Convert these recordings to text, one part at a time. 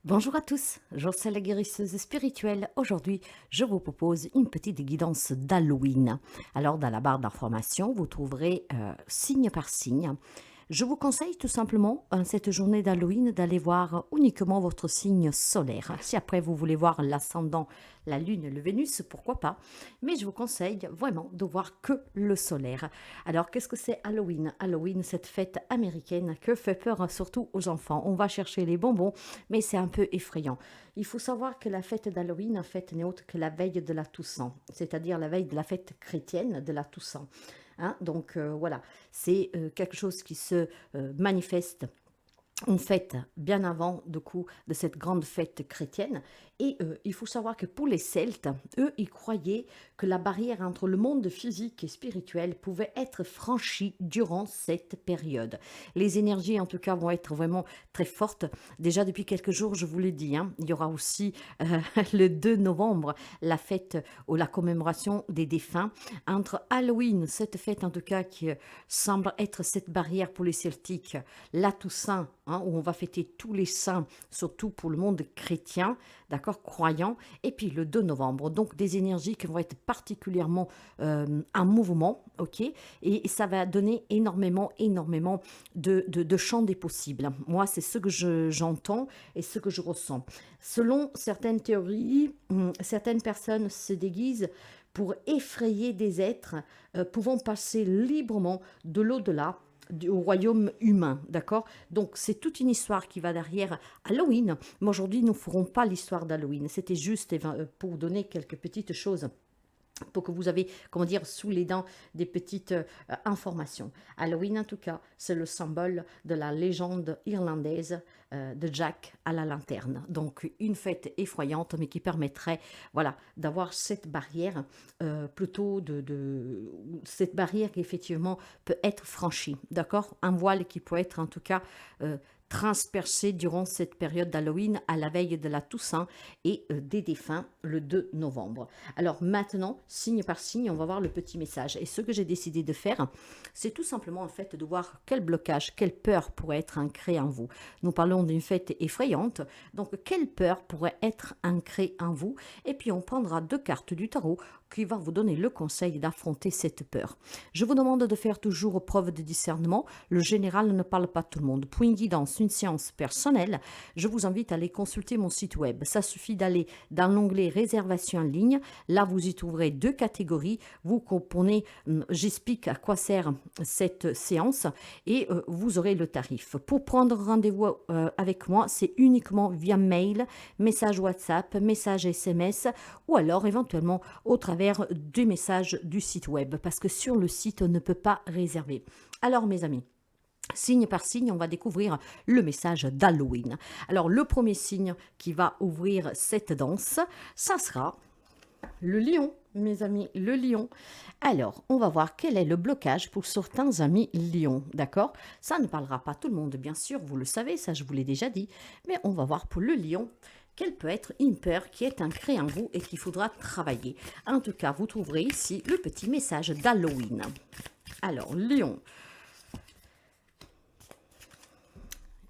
Bonjour à tous, Jocelyn la guérisseuse spirituelle. Aujourd'hui, je vous propose une petite guidance d'Halloween. Alors, dans la barre d'information, vous trouverez signe par signe. Je vous conseille tout simplement, cette journée d'Halloween, d'aller voir uniquement votre signe solaire. Si après vous voulez voir l'ascendant, la lune, le Vénus, pourquoi pas. Mais je vous conseille vraiment de voir que le solaire. Alors, qu'est-ce que c'est Halloween? Halloween, cette fête américaine que fait peur surtout aux enfants. On va chercher les bonbons, mais c'est un peu effrayant. Il faut savoir que la fête d'Halloween, en fait, n'est autre que la veille de la Toussaint, c'est-à-dire la veille de la fête chrétienne de la Toussaint. Hein, donc voilà, c'est quelque chose qui se manifeste en fait bien avant de cette grande fête chrétienne. Et il faut savoir que pour les Celtes, eux, ils croyaient que la barrière entre le monde physique et spirituel pouvait être franchie durant cette période. Les énergies, en tout cas, vont être vraiment très fortes. Déjà, depuis quelques jours, je vous l'ai dit, hein, il y aura aussi le 2 novembre, la fête ou la commémoration des défunts. Entre Halloween, cette fête en tout cas qui semble être cette barrière pour les Celtiques, la Toussaint, hein, où on va fêter tous les saints, surtout pour le monde chrétien, d'accord, croyant, et puis le 2 novembre. Donc des énergies qui vont être particulièrement en mouvement, ok, et ça va donner énormément de champs des possibles. Moi, c'est ce que j'entends et ce que je ressens. Selon certaines théories, certaines personnes se déguisent pour effrayer des êtres pouvant passer librement de l'au-delà au royaume humain, d'accord? Donc c'est toute une histoire qui va derrière Halloween, mais aujourd'hui nous ne ferons pas l'histoire d'Halloween, c'était juste pour vous donner quelques petites choses pour que vous avez, comment dire, sous les dents des petites informations. Halloween, en tout cas, c'est le symbole de la légende irlandaise de Jack à la lanterne. Donc, une fête effroyante, mais qui permettrait, voilà, d'avoir cette barrière, cette barrière qui, effectivement, peut être franchie, d'accord? Un voile qui peut être, en tout cas, transpercé durant cette période d'Halloween à la veille de la Toussaint et des défunts le 2 novembre. Alors maintenant, signe par signe, on va voir le petit message. Et ce que j'ai décidé de faire, c'est tout simplement en fait de voir quel blocage, quelle peur pourrait être ancrée en vous. Nous parlons d'une fête effrayante, donc quelle peur pourrait être ancrée en vous. Et puis on prendra 2 cartes du tarot qui va vous donner le conseil d'affronter cette peur. Je vous demande de faire toujours preuve de discernement. Le général ne parle pas tout le monde. Pour une guidance, une séance personnelle, je vous invite à aller consulter mon site web. Ça suffit d'aller dans l'onglet réservation en ligne. Là, vous y trouverez 2 catégories. Vous comprenez, j'explique à quoi sert cette séance et vous aurez le tarif. Pour prendre rendez-vous avec moi, c'est uniquement via mail, message WhatsApp, message SMS ou alors éventuellement au travers des messages du site web parce que sur le site, on ne peut pas réserver. Alors mes amis, signe par signe, on va découvrir le message d'Halloween. Alors, le premier signe qui va ouvrir cette danse, ça sera le lion, mes amis, le lion. Alors, on va voir quel est le blocage pour certains amis lions, d'accord? Ça ne parlera pas tout le monde, bien sûr, vous le savez, ça je vous l'ai déjà dit, mais on va voir pour le lion quelle peut être une peur qui est ancrée en vous et qu'il faudra travailler. En tout cas, vous trouverez ici le petit message d'Halloween. Alors, lion.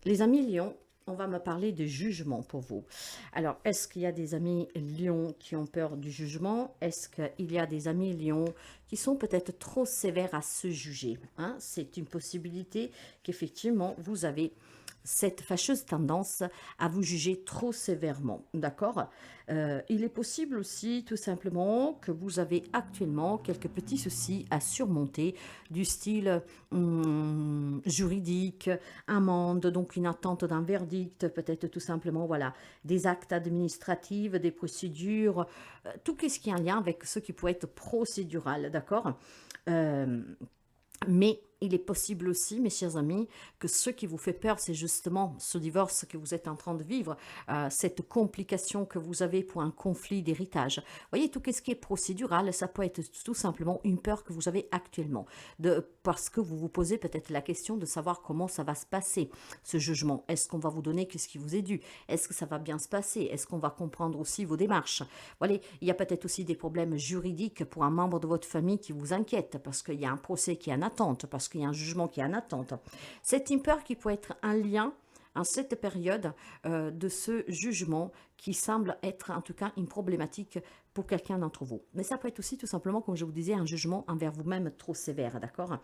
Les amis lions, on va me parler de jugement pour vous. Alors, est-ce qu'il y a des amis lions qui ont peur du jugement? Est-ce qu'il y a des amis lions qui sont peut-être trop sévères à se juger, hein? C'est une possibilité qu'effectivement, vous avez cette fâcheuse tendance à vous juger trop sévèrement, d'accord? Il est possible aussi, tout simplement, que vous avez actuellement quelques petits soucis à surmonter, du style juridique, amende, donc une attente d'un verdict, peut-être tout simplement, voilà, des actes administratifs, des procédures, tout ce qui est en lien avec ce qui pourrait être procédural, d'accord? Mais il est possible aussi, mes chers amis, que ce qui vous fait peur, c'est justement ce divorce que vous êtes en train de vivre, cette complication que vous avez pour un conflit d'héritage. Vous voyez, tout ce qui est procédural, ça peut être tout simplement une peur que vous avez actuellement, parce que vous vous posez peut-être la question de savoir comment ça va se passer, ce jugement. Est-ce qu'on va vous donner ce qui vous est dû? Est-ce que ça va bien se passer? Est-ce qu'on va comprendre aussi vos démarches? Voilà, il y a peut-être aussi des problèmes juridiques pour un membre de votre famille qui vous inquiète, parce qu'il y a un procès qui est en attente, parce qu'il y a un jugement qui est en attente. C'est une peur qui peut être un lien en cette période de ce jugement qui semble être en tout cas une problématique pour quelqu'un d'entre vous. Mais ça peut être aussi tout simplement, comme je vous disais, un jugement envers vous-même trop sévère, d'accord?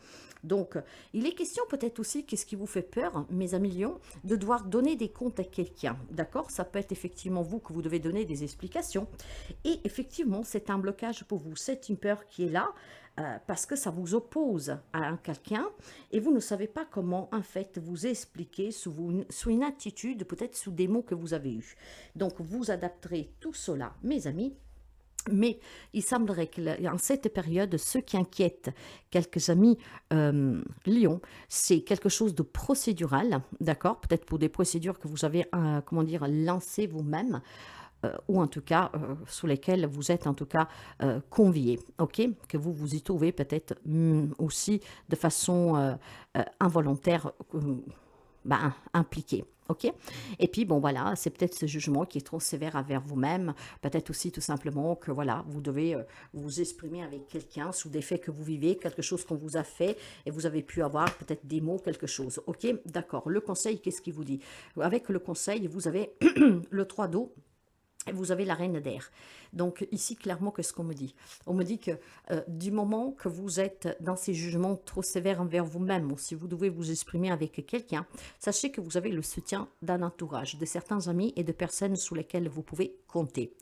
Donc, il est question peut-être aussi, qu'est-ce qui vous fait peur, mes amis lions, de devoir donner des comptes à quelqu'un, d'accord? Ça peut être effectivement vous que vous devez donner des explications. Et effectivement, c'est un blocage pour vous, c'est une peur qui est là, parce que ça vous oppose à un quelqu'un et vous ne savez pas comment en fait vous expliquer sous une attitude, peut-être sous des mots que vous avez eus. Donc vous adapterez tout cela, mes amis. Mais il semblerait qu'en cette période, ce qui inquiète quelques amis Lion, c'est quelque chose de procédural, d'accord? Peut-être pour des procédures que vous avez, comment dire, lancées vous-même, ou en tout cas sous lesquels vous êtes en tout cas conviés, ok? Que vous vous y trouvez peut-être aussi de façon involontaire impliqué. Ok. Et puis, bon, voilà, c'est peut-être ce jugement qui est trop sévère envers vous-même. Peut-être aussi tout simplement que, voilà, vous devez vous exprimer avec quelqu'un sous des faits que vous vivez, quelque chose qu'on vous a fait et vous avez pu avoir peut-être des mots, quelque chose. Ok, d'accord. Le conseil, qu'est-ce qu'il vous dit? Avec le conseil, vous avez le 3 d'eau. Et vous avez la reine d'air. Donc ici, clairement, qu'est-ce qu'on me dit? On me dit que du moment que vous êtes dans ces jugements trop sévères envers vous-même, ou si vous devez vous exprimer avec quelqu'un, sachez que vous avez le soutien d'un entourage, de certains amis et de personnes sur lesquelles vous pouvez compter.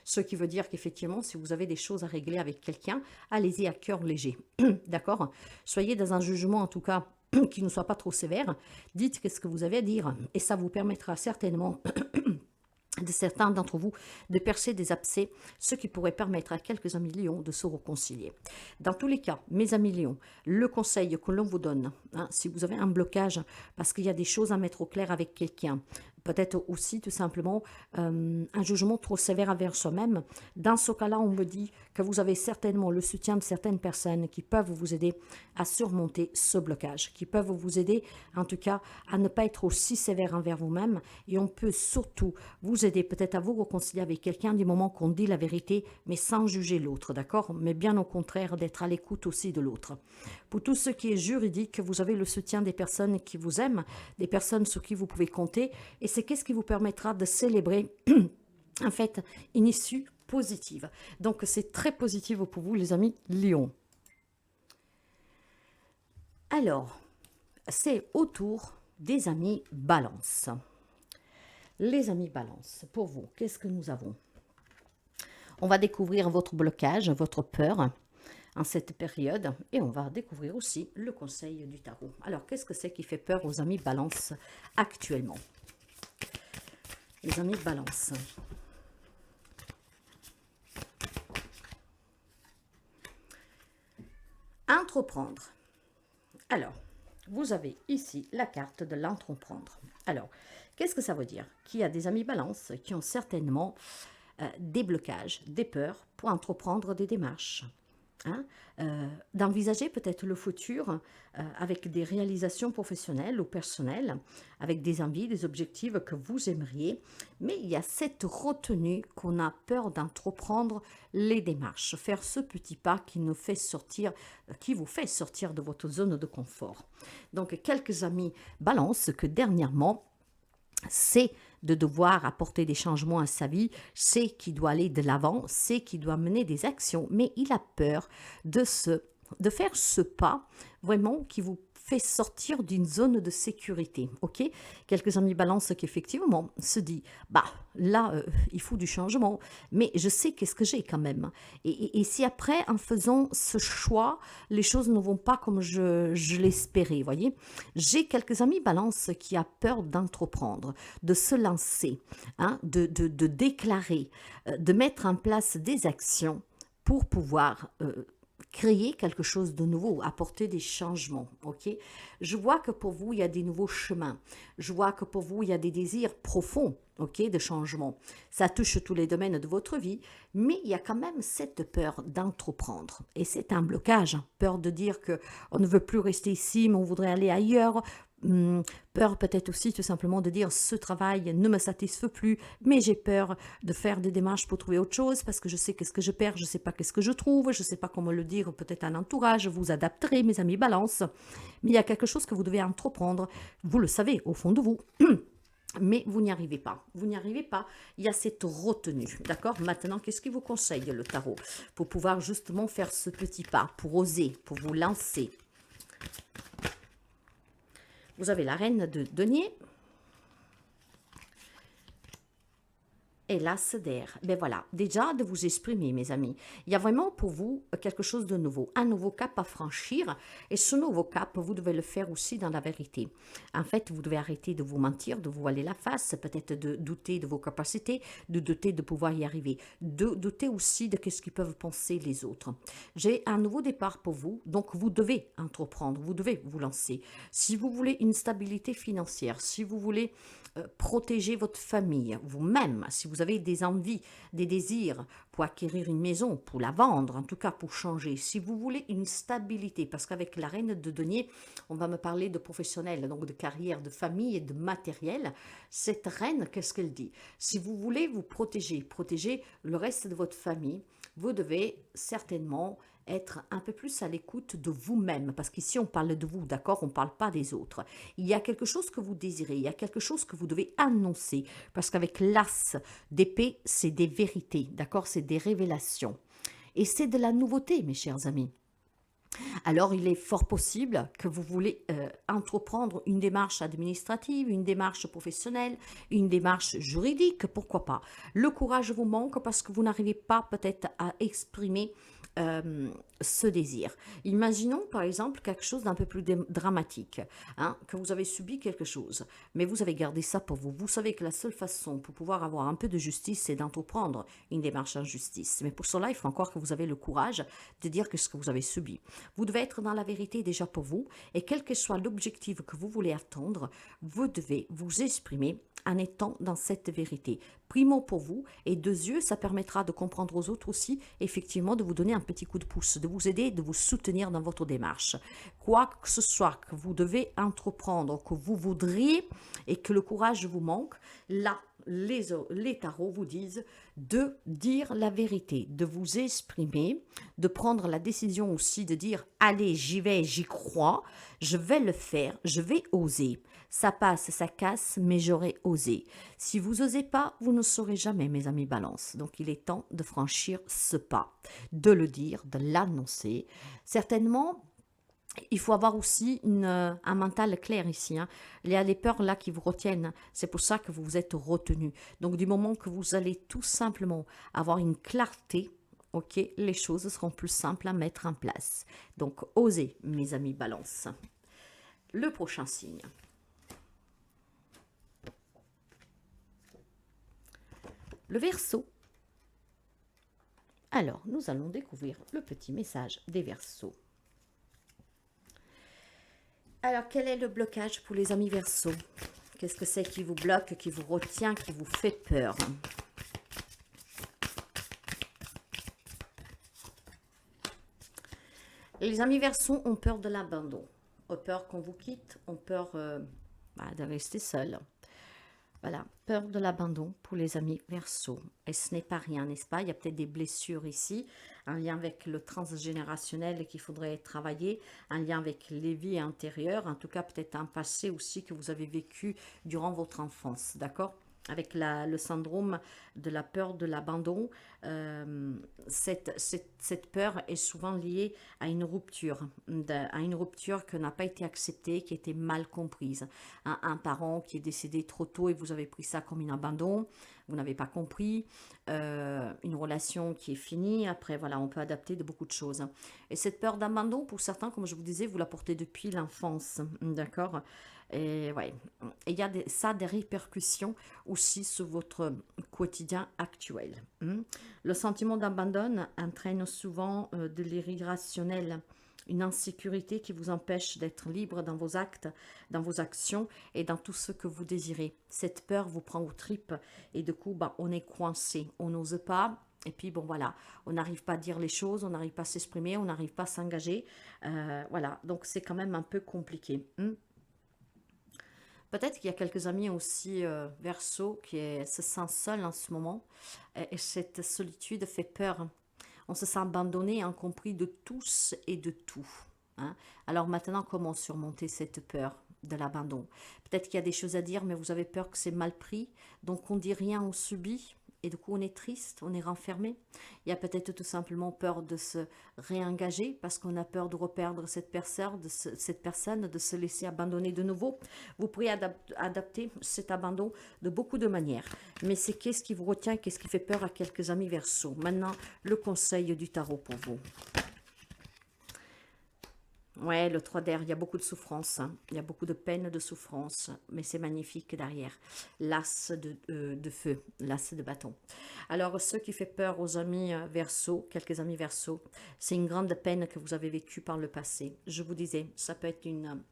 Ce qui veut dire qu'effectivement, si vous avez des choses à régler avec quelqu'un, allez-y à cœur léger. D'accord? Soyez dans un jugement, en tout cas, qui ne soit pas trop sévère. Dites qu'est-ce que vous avez à dire. Et ça vous permettra certainement de certains d'entre vous de percer des abcès, ce qui pourrait permettre à quelques amis lions de se réconcilier. Dans tous les cas, mes amis lions, le conseil que l'on vous donne, si vous avez un blocage parce qu'il y a des choses à mettre au clair avec quelqu'un, peut-être aussi tout simplement un jugement trop sévère envers soi-même, dans ce cas-là, on me dit que vous avez certainement le soutien de certaines personnes qui peuvent vous aider à surmonter ce blocage, qui peuvent vous aider en tout cas à ne pas être aussi sévère envers vous-même, et on peut surtout vous aider peut-être à vous réconcilier avec quelqu'un du moment qu'on dit la vérité, mais sans juger l'autre, d'accord? Mais bien au contraire, d'être à l'écoute aussi de l'autre. Pour tout ce qui est juridique, vous avez le soutien des personnes qui vous aiment, des personnes sur qui vous pouvez compter, et c'est qu'est-ce qui vous permettra de célébrer en fait une issue positive. Donc c'est très positif pour vous, les amis Lion. Alors, c'est au tour des amis Balance. Les amis Balance, pour vous, qu'est-ce que nous avons? On va découvrir votre blocage, votre peur en cette période, et on va découvrir aussi le conseil du tarot. Alors, qu'est-ce que c'est qui fait peur aux amis Balance actuellement? Les amis Balance. Entreprendre. Alors, vous avez ici la carte de l'entreprendre. Alors, qu'est-ce que ça veut dire? Qu'il y a des amis Balance qui ont certainement des blocages, des peurs pour entreprendre des démarches. D'envisager peut-être le futur avec des réalisations professionnelles ou personnelles, avec des envies, des objectifs que vous aimeriez, mais il y a cette retenue qu'on a peur d'entreprendre les démarches, faire ce petit pas qui nous fait sortir, qui vous fait sortir de votre zone de confort. Donc quelques amis Balance que dernièrement, c'est de devoir apporter des changements à sa vie, c'est qu'il doit aller de l'avant, c'est qu'il doit mener des actions, mais il a peur de faire ce pas vraiment qui vous fait sortir d'une zone de sécurité, ok? Quelques amis Balance qui effectivement se dit, là, il faut du changement, mais je sais qu'est-ce que j'ai quand même. Et si après, en faisant ce choix, les choses ne vont pas comme je l'espérais, voyez? J'ai quelques amis Balance qui a peur d'entreprendre, de se lancer, de déclarer, de mettre en place des actions pour pouvoir créer quelque chose de nouveau, apporter des changements, ok? Je vois que pour vous, il y a des nouveaux chemins. Je vois que pour vous, il y a des désirs profonds, ok, de changement. Ça touche tous les domaines de votre vie, mais il y a quand même cette peur d'entreprendre. Et c'est un blocage, peur de dire qu'on ne veut plus rester ici, mais on voudrait aller ailleurs. Peur peut-être aussi tout simplement de dire ce travail ne me satisfait plus, mais j'ai peur de faire des démarches pour trouver autre chose parce que je sais qu'est-ce que je perds, je ne sais pas qu'est-ce que je trouve, je ne sais pas comment le dire, peut-être un entourage, vous adapterez mes amis Balance, mais il y a quelque chose que vous devez entreprendre, vous le savez au fond de vous. mais vous n'y arrivez pas. Vous n'y arrivez pas. Il y a cette retenue. D'accord? Maintenant, qu'est-ce qu'il vous conseille le tarot? Pour pouvoir justement faire ce petit pas, pour oser, pour vous lancer. Vous avez la reine de denier. Et l'as d'air. Ben voilà, déjà de vous exprimer, mes amis. Il y a vraiment pour vous quelque chose de nouveau, un nouveau cap à franchir. Et ce nouveau cap, vous devez le faire aussi dans la vérité. En fait, vous devez arrêter de vous mentir, de vous voiler la face, peut-être de douter de vos capacités, de douter de pouvoir y arriver, de douter aussi de ce qu'ils peuvent penser les autres. J'ai un nouveau départ pour vous, donc vous devez entreprendre, vous devez vous lancer. Si vous voulez une stabilité financière, si vous voulez protéger votre famille, vous-même, si vous avez des envies, des désirs pour acquérir une maison, pour la vendre, en tout cas pour changer, si vous voulez une stabilité, parce qu'avec la reine de denier, on va me parler de professionnel, donc de carrière, de famille et de matériel. Cette reine, qu'est-ce qu'elle dit? Si vous voulez vous protéger, protéger le reste de votre famille, vous devez certainement être un peu plus à l'écoute de vous-même, parce qu'ici on parle de vous, d'accord, on ne parle pas des autres. Il y a quelque chose que vous désirez, il y a quelque chose que vous devez annoncer, parce qu'avec l'as d'épée, c'est des vérités, d'accord, c'est des révélations. Et c'est de la nouveauté, mes chers amis. Alors, il est fort possible que vous voulez entreprendre une démarche administrative, une démarche professionnelle, une démarche juridique, pourquoi pas. Le courage vous manque parce que vous n'arrivez pas peut-être à exprimer ce désir. Imaginons par exemple quelque chose d'un peu plus dramatique, hein, que vous avez subi quelque chose, mais vous avez gardé ça pour vous. Vous savez que la seule façon pour pouvoir avoir un peu de justice, c'est d'entreprendre une démarche en justice. Mais pour cela, il faut encore que vous avez le courage de dire que ce que vous avez subi. Vous devez être dans la vérité déjà pour vous, et quel que soit l'objectif que vous voulez atteindre, vous devez vous exprimer en étant dans cette vérité. Primo pour vous, et deux yeux, ça permettra de comprendre aux autres aussi, effectivement, de vous donner un petit coup de pouce, de vous aider, de vous soutenir dans votre démarche. Quoi que ce soit que vous devez entreprendre, que vous voudriez, et que le courage vous manque, là, les tarots vous disent de dire la vérité, de vous exprimer, de prendre la décision aussi de dire allez, j'y vais, j'y crois, je vais le faire, je vais oser. Ça passe, ça casse, mais j'aurais osé. Si vous osez pas, vous ne saurez jamais, mes amis balance. Donc il est temps de franchir ce pas, de le dire, de l'annoncer. Certainement, il faut avoir aussi un mental clair ici, hein. Il y a les peurs là qui vous retiennent. C'est pour ça que vous vous êtes retenu. Donc du moment que vous allez tout simplement avoir une clarté, ok, les choses seront plus simples à mettre en place. Donc osez, mes amis balance. Le prochain signe. Le Verseau. Alors, nous allons découvrir le petit message des Verseaux. Alors, quel est le blocage pour les amis Verseaux? Qu'est-ce que c'est qui vous bloque, qui vous retient, qui vous fait peur? Les amis Verseaux ont peur de l'abandon, ont peur qu'on vous quitte, ont peur de rester seul. Voilà, peur de l'abandon pour les amis Verseaux. Et ce n'est pas rien, n'est-ce pas? Il y a peut-être des blessures ici, un lien avec le transgénérationnel qu'il faudrait travailler, un lien avec les vies intérieures, en tout cas peut-être un passé aussi que vous avez vécu durant votre enfance, d'accord? Avec le syndrome de la peur de l'abandon, cette peur est souvent liée à une rupture, à une rupture qui n'a pas été acceptée, qui a été mal comprise. Un parent qui est décédé trop tôt et vous avez pris ça comme un abandon, vous n'avez pas compris, une relation qui est finie, après voilà, on peut adapter de beaucoup de choses. Et cette peur d'abandon, pour certains, comme je vous disais, vous la portez depuis l'enfance, d'accord? Et ouais, il y a ça des répercussions aussi sur votre quotidien actuel. Le sentiment d'abandon entraîne souvent de l'irrationnel, une insécurité qui vous empêche d'être libre dans vos actes, dans vos actions et dans tout ce que vous désirez. Cette peur vous prend aux tripes et du coup, on est coincé, on n'ose pas. Et puis bon voilà, on n'arrive pas à dire les choses, on n'arrive pas à s'exprimer, on n'arrive pas à s'engager. Voilà, donc c'est quand même un peu compliqué. Peut-être qu'il y a quelques amis aussi Verseau qui se sentent seuls en ce moment et cette solitude fait peur. On se sent abandonné, incompris de tous et de tout. hein. Alors maintenant, comment surmonter cette peur de l'abandon? Peut-être qu'il y a des choses à dire, mais vous avez peur que c'est mal pris. Donc on dit rien, on subit. Et du coup, on est triste, on est renfermé. Il y a peut-être tout simplement peur de se réengager parce qu'on a peur de reperdre cette personne, de se laisser abandonner de nouveau. Vous pourriez adapter cet abandon de beaucoup de manières. Mais c'est qu'est-ce qui vous retient, qu'est-ce qui fait peur à quelques amis Verseau. Maintenant, le conseil du tarot pour vous. Ouais, le 3 d'air, il y a beaucoup de souffrance, hein. Il y a beaucoup de peine, de souffrance, mais c'est magnifique derrière. L'as de feu, l'as de bâton. Alors, ce qui fait peur aux amis Verseau, quelques amis Verseau, c'est une grande peine que vous avez vécue par le passé. Je vous disais, ça peut être une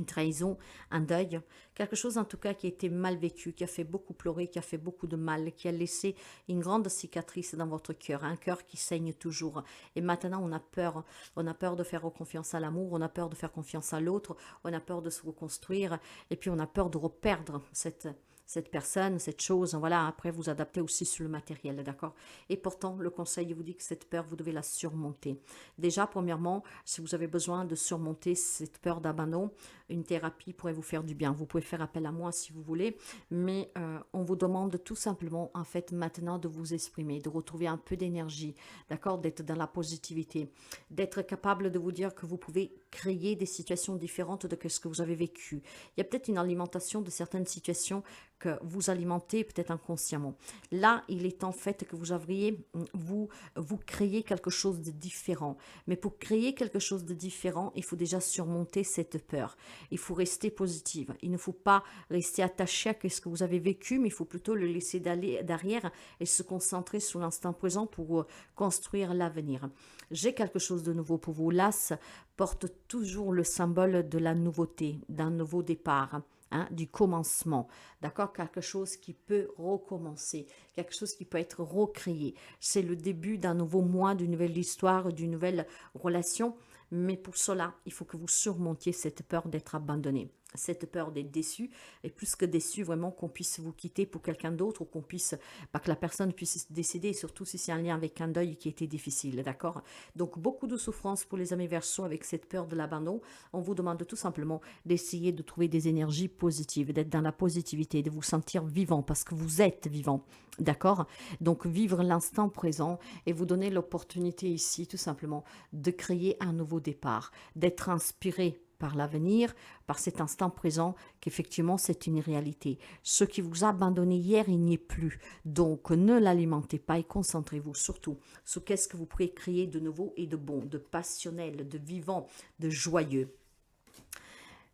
trahison, un deuil, quelque chose en tout cas qui a été mal vécu, qui a fait beaucoup pleurer, qui a fait beaucoup de mal, qui a laissé une grande cicatrice dans votre cœur, un cœur qui saigne toujours. Et maintenant on a peur de faire confiance à l'amour, on a peur de faire confiance à l'autre, on a peur de se reconstruire, et puis on a peur de reperdre cette personne, cette chose, voilà, après vous adaptez aussi sur le matériel, d'accord? Et pourtant, le conseil vous dit que cette peur, vous devez la surmonter. Déjà, premièrement, si vous avez besoin de surmonter cette peur d'abandon, une thérapie pourrait vous faire du bien. Vous pouvez faire appel à moi si vous voulez, mais on vous demande tout simplement, en fait, maintenant de vous exprimer, de retrouver un peu d'énergie, d'accord? D'être dans la positivité, d'être capable de vous dire que vous pouvez créer des situations différentes de ce que vous avez vécu. Il y a peut-être une alimentation de certaines situations que vous alimentez peut-être inconsciemment. Là, il est en fait que vous créez quelque chose de différent. Mais pour créer quelque chose de différent, il faut déjà surmonter cette peur. Il faut rester positive. Il ne faut pas rester attaché à ce que vous avez vécu, mais il faut plutôt le laisser d'aller derrière et se concentrer sur l'instant présent pour construire l'avenir. J'ai quelque chose de nouveau pour vous. L'as porte toujours le symbole de la nouveauté, d'un nouveau départ. Hein, du commencement, d'accord? Quelque chose qui peut recommencer, quelque chose qui peut être recréé. C'est le début d'un nouveau mois, d'une nouvelle histoire, d'une nouvelle relation. Mais pour cela, il faut que vous surmontiez cette peur d'être abandonné, cette peur d'être déçu, et plus que déçu, vraiment qu'on puisse vous quitter pour quelqu'un d'autre, ou qu'on puisse, pas que la personne puisse décéder, surtout si c'est un lien avec un deuil qui était difficile, d'accord? Donc beaucoup de souffrance pour les amis Verseau avec cette peur de l'abandon. On vous demande tout simplement d'essayer de trouver des énergies positives, d'être dans la positivité, de vous sentir vivant, parce que vous êtes vivant, d'accord? Donc vivre l'instant présent et vous donner l'opportunité ici, tout simplement, de créer un nouveau départ, d'être inspiré par l'avenir, par cet instant présent, qu'effectivement c'est une réalité. Ce qui vous a abandonné hier, il n'y est plus. Donc ne l'alimentez pas et concentrez-vous surtout sur qu'est-ce que vous pourrez créer de nouveau et de bon, de passionnel, de vivant, de joyeux.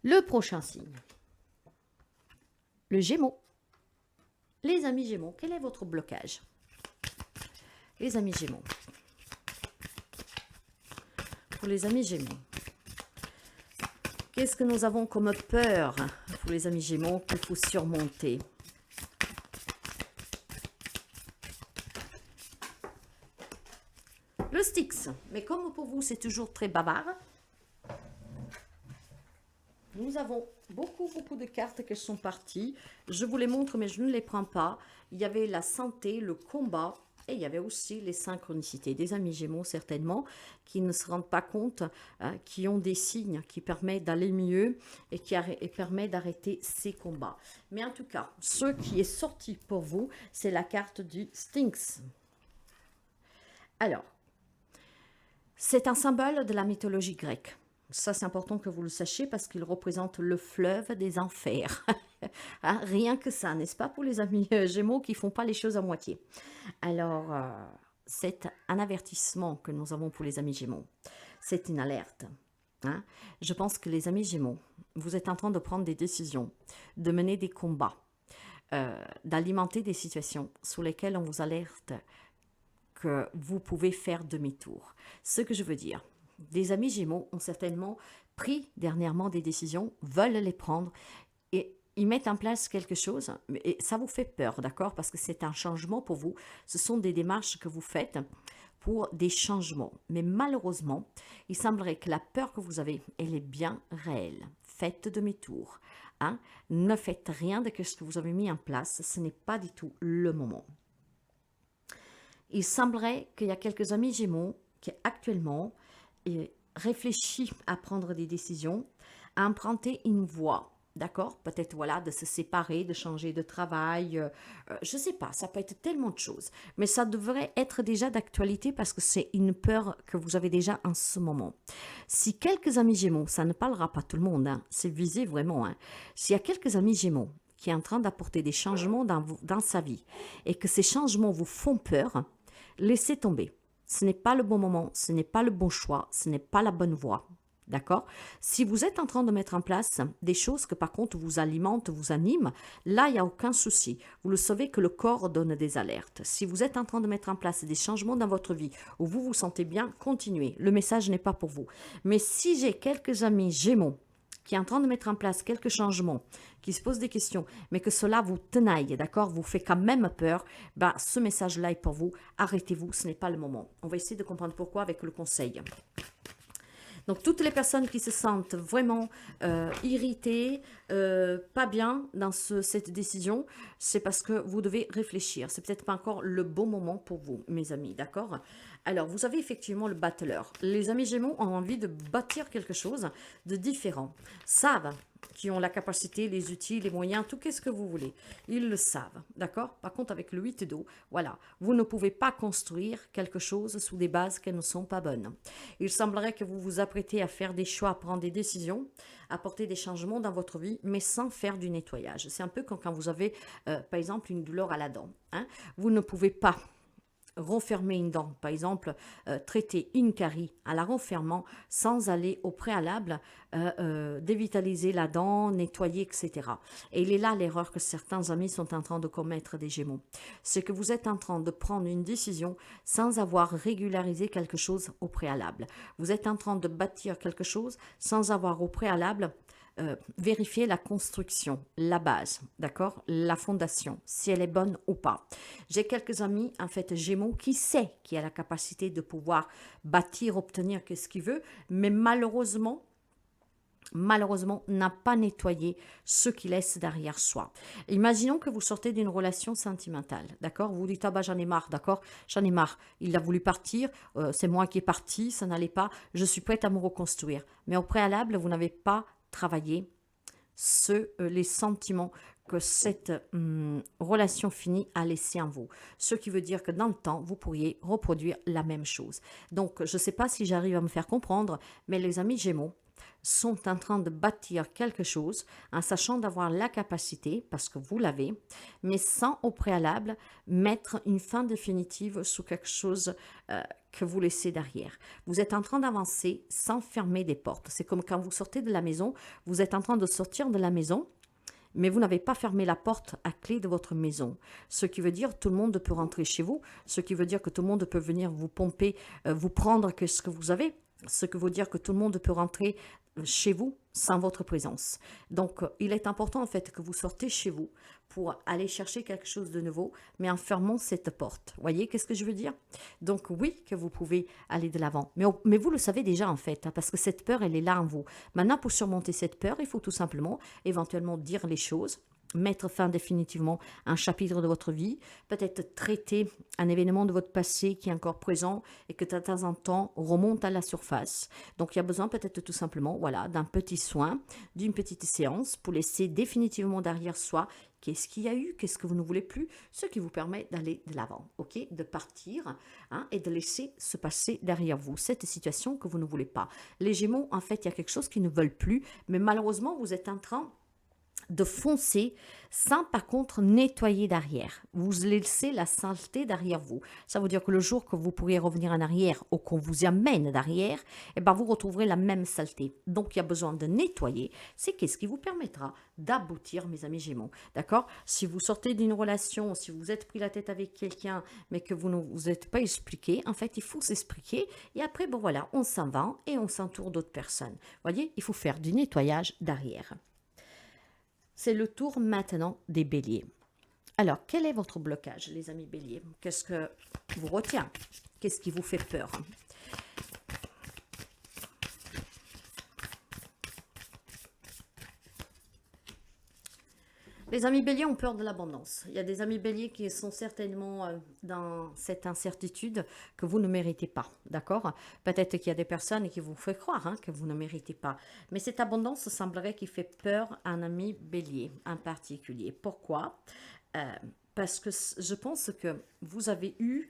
Le prochain signe, le Gémeaux. Les amis Gémeaux, quel est votre blocage? Les amis Gémeaux. Pour les amis Gémeaux, qu'est-ce que nous avons comme peur pour les amis Gémeaux qu'il faut surmonter? Le Styx. Mais comme pour vous, c'est toujours très bavard, nous avons beaucoup de cartes qui sont parties. Je vous les montre, mais je ne les prends pas. Il y avait la santé, le combat, et il y avait aussi les synchronicités. Des amis Gémeaux, certainement, qui ne se rendent pas compte, qui ont des signes qui permettent d'aller mieux et qui permettent d'arrêter ces combats. Mais en tout cas, ce qui est sorti pour vous, c'est la carte du Styx. Alors, c'est un symbole de la mythologie grecque. Ça, c'est important que vous le sachiez parce qu'il représente le fleuve des enfers. Hein, rien que ça, n'est-ce pas, pour les amis Gémeaux qui ne font pas les choses à moitié. Alors, c'est un avertissement que nous avons pour les amis Gémeaux. C'est une alerte. Hein. Je pense que les amis Gémeaux, vous êtes en train de prendre des décisions, de mener des combats, d'alimenter des situations sur lesquelles on vous alerte que vous pouvez faire demi-tour. Ce que je veux dire, des amis Gémeaux ont certainement pris dernièrement des décisions, veulent les prendre et ils mettent en place quelque chose et ça vous fait peur, d'accord? Parce que c'est un changement pour vous. Ce sont des démarches que vous faites pour des changements. Mais malheureusement, il semblerait que la peur que vous avez, elle est bien réelle. Faites demi-tour. Hein? Ne faites rien de ce que vous avez mis en place. Ce n'est pas du tout le moment. Il semblerait qu'il y a quelques amis Gémeaux qui actuellement réfléchi à prendre des décisions, à emprunter une voie. D'accord? Peut-être, voilà, de se séparer, de changer de travail. Je ne sais pas, ça peut être tellement de choses. Mais ça devrait être déjà d'actualité parce que c'est une peur que vous avez déjà en ce moment. Si quelques amis Gémeaux, ça ne parlera pas tout le monde, hein, c'est visé vraiment. Hein. S'il y a quelques amis Gémeaux qui est en train d'apporter des changements dans sa vie et que ces changements vous font peur, laissez tomber. Ce n'est pas le bon moment, ce n'est pas le bon choix, ce n'est pas la bonne voie. D'accord? Si vous êtes en train de mettre en place des choses que par contre vous alimentent, vous animent, là, il n'y a aucun souci. Vous le savez que le corps donne des alertes. Si vous êtes en train de mettre en place des changements dans votre vie où vous vous sentez bien, continuez. Le message n'est pas pour vous. Mais si j'ai quelques amis Gémeaux qui est en train de mettre en place quelques changements, qui se posent des questions, mais que cela vous tenaille, d'accord, vous fait quand même peur, bah, ce message-là est pour vous. Arrêtez-vous, ce n'est pas le moment. On va essayer de comprendre pourquoi avec le conseil. Donc, toutes les personnes qui se sentent vraiment irritées, pas bien dans cette décision, c'est parce que vous devez réfléchir. C'est peut-être pas encore le bon moment pour vous, mes amis, d'accord? Alors, vous avez effectivement le battleur. Les amis Gémeaux ont envie de bâtir quelque chose de différent. Savent qui ont la capacité, les outils, les moyens, tout qu'est-ce que vous voulez. Ils le savent, d'accord? Par contre, avec le 8 d'eau, voilà, vous ne pouvez pas construire quelque chose sous des bases qui ne sont pas bonnes. Il semblerait que vous vous apprêtez à faire des choix, à prendre des décisions, à apporter des changements dans votre vie, mais sans faire du nettoyage. C'est un peu comme quand vous avez, par exemple, une douleur à la dent. Hein? Vous ne pouvez pas refermer une dent, par exemple, traiter une carie à la refermant sans aller au préalable dévitaliser la dent, nettoyer, etc. Et il est là l'erreur que certains amis sont en train de commettre des Gémeaux. C'est que vous êtes en train de prendre une décision sans avoir régularisé quelque chose au préalable. Vous êtes en train de bâtir quelque chose sans avoir au préalable vérifier la construction, la base, d'accord, la fondation, si elle est bonne ou pas. J'ai quelques amis, en fait, Gémeaux, qui a la capacité de pouvoir bâtir, obtenir ce qu'il veut, mais malheureusement, n'a pas nettoyé ce qu'il laisse derrière soi. Imaginons que vous sortez d'une relation sentimentale, d'accord? Vous dites, ah bah j'en ai marre, d'accord? J'en ai marre. Il a voulu partir, c'est moi qui est parti, ça n'allait pas, je suis prête à me reconstruire. Mais au préalable, vous n'avez pas travaillé les sentiments que cette relation finie a laissé en vous. Ce qui veut dire que dans le temps, vous pourriez reproduire la même chose. Donc, je ne sais pas si j'arrive à me faire comprendre, mais les amis Gémeaux sont en train de bâtir quelque chose en sachant d'avoir la capacité, parce que vous l'avez, mais sans au préalable mettre une fin définitive sur quelque chose que vous laissez derrière. Vous êtes en train d'avancer sans fermer des portes. C'est comme quand vous sortez de la maison, vous êtes en train de sortir de la maison, mais vous n'avez pas fermé la porte à clé de votre maison. Ce qui veut dire que tout le monde peut rentrer chez vous, ce qui veut dire que tout le monde peut venir vous pomper, vous prendre ce que vous avez, ce qui veut dire que tout le monde peut rentrer chez vous sans votre présence. Donc, il est important en fait que vous sortez chez vous pour aller chercher quelque chose de nouveau, mais en fermant cette porte. Voyez qu'est-ce que je veux dire? Donc, oui, que vous pouvez aller de l'avant. Mais vous le savez déjà en fait, hein, parce que cette peur, elle est là en vous. Maintenant, pour surmonter cette peur, il faut tout simplement éventuellement dire les choses, mettre fin définitivement à un chapitre de votre vie, peut-être traiter un événement de votre passé qui est encore présent et que de temps en temps remonte à la surface. Donc il y a besoin peut-être tout simplement voilà, d'un petit soin, d'une petite séance pour laisser définitivement derrière soi qu'est-ce qu'il y a eu, qu'est-ce que vous ne voulez plus, ce qui vous permet d'aller de l'avant, ok, de partir hein, et de laisser se passer derrière vous cette situation que vous ne voulez pas. Les Gémeaux, en fait, il y a quelque chose qu'ils ne veulent plus, mais malheureusement, vous êtes en train de foncer sans par contre nettoyer derrière. Vous laissez la saleté derrière vous. Ça veut dire que le jour que vous pourriez revenir en arrière ou qu'on vous amène derrière, eh ben vous retrouverez la même saleté. Donc il y a besoin de nettoyer. C'est qu'est-ce qui vous permettra d'aboutir, mes amis Gémeaux. D'accord? Si vous sortez d'une relation, si vous êtes pris la tête avec quelqu'un, mais que vous ne vous êtes pas expliqué, en fait, il faut s'expliquer. Et après, bon voilà, on s'en va et on s'entoure d'autres personnes. Voyez, il faut faire du nettoyage derrière. C'est le tour maintenant des béliers. Alors, quel est votre blocage, les amis béliers? Qu'est-ce que vous retient? Qu'est-ce qui vous fait peur? Les amis béliers ont peur de l'abondance. Il y a des amis béliers qui sont certainement dans cette incertitude que vous ne méritez pas, d'accord? Peut-être qu'il y a des personnes qui vous font croire que vous ne méritez pas. Mais cette abondance semblerait qu'il fait peur à un ami bélier en particulier. Pourquoi? Euh, Parce que je pense que vous avez eu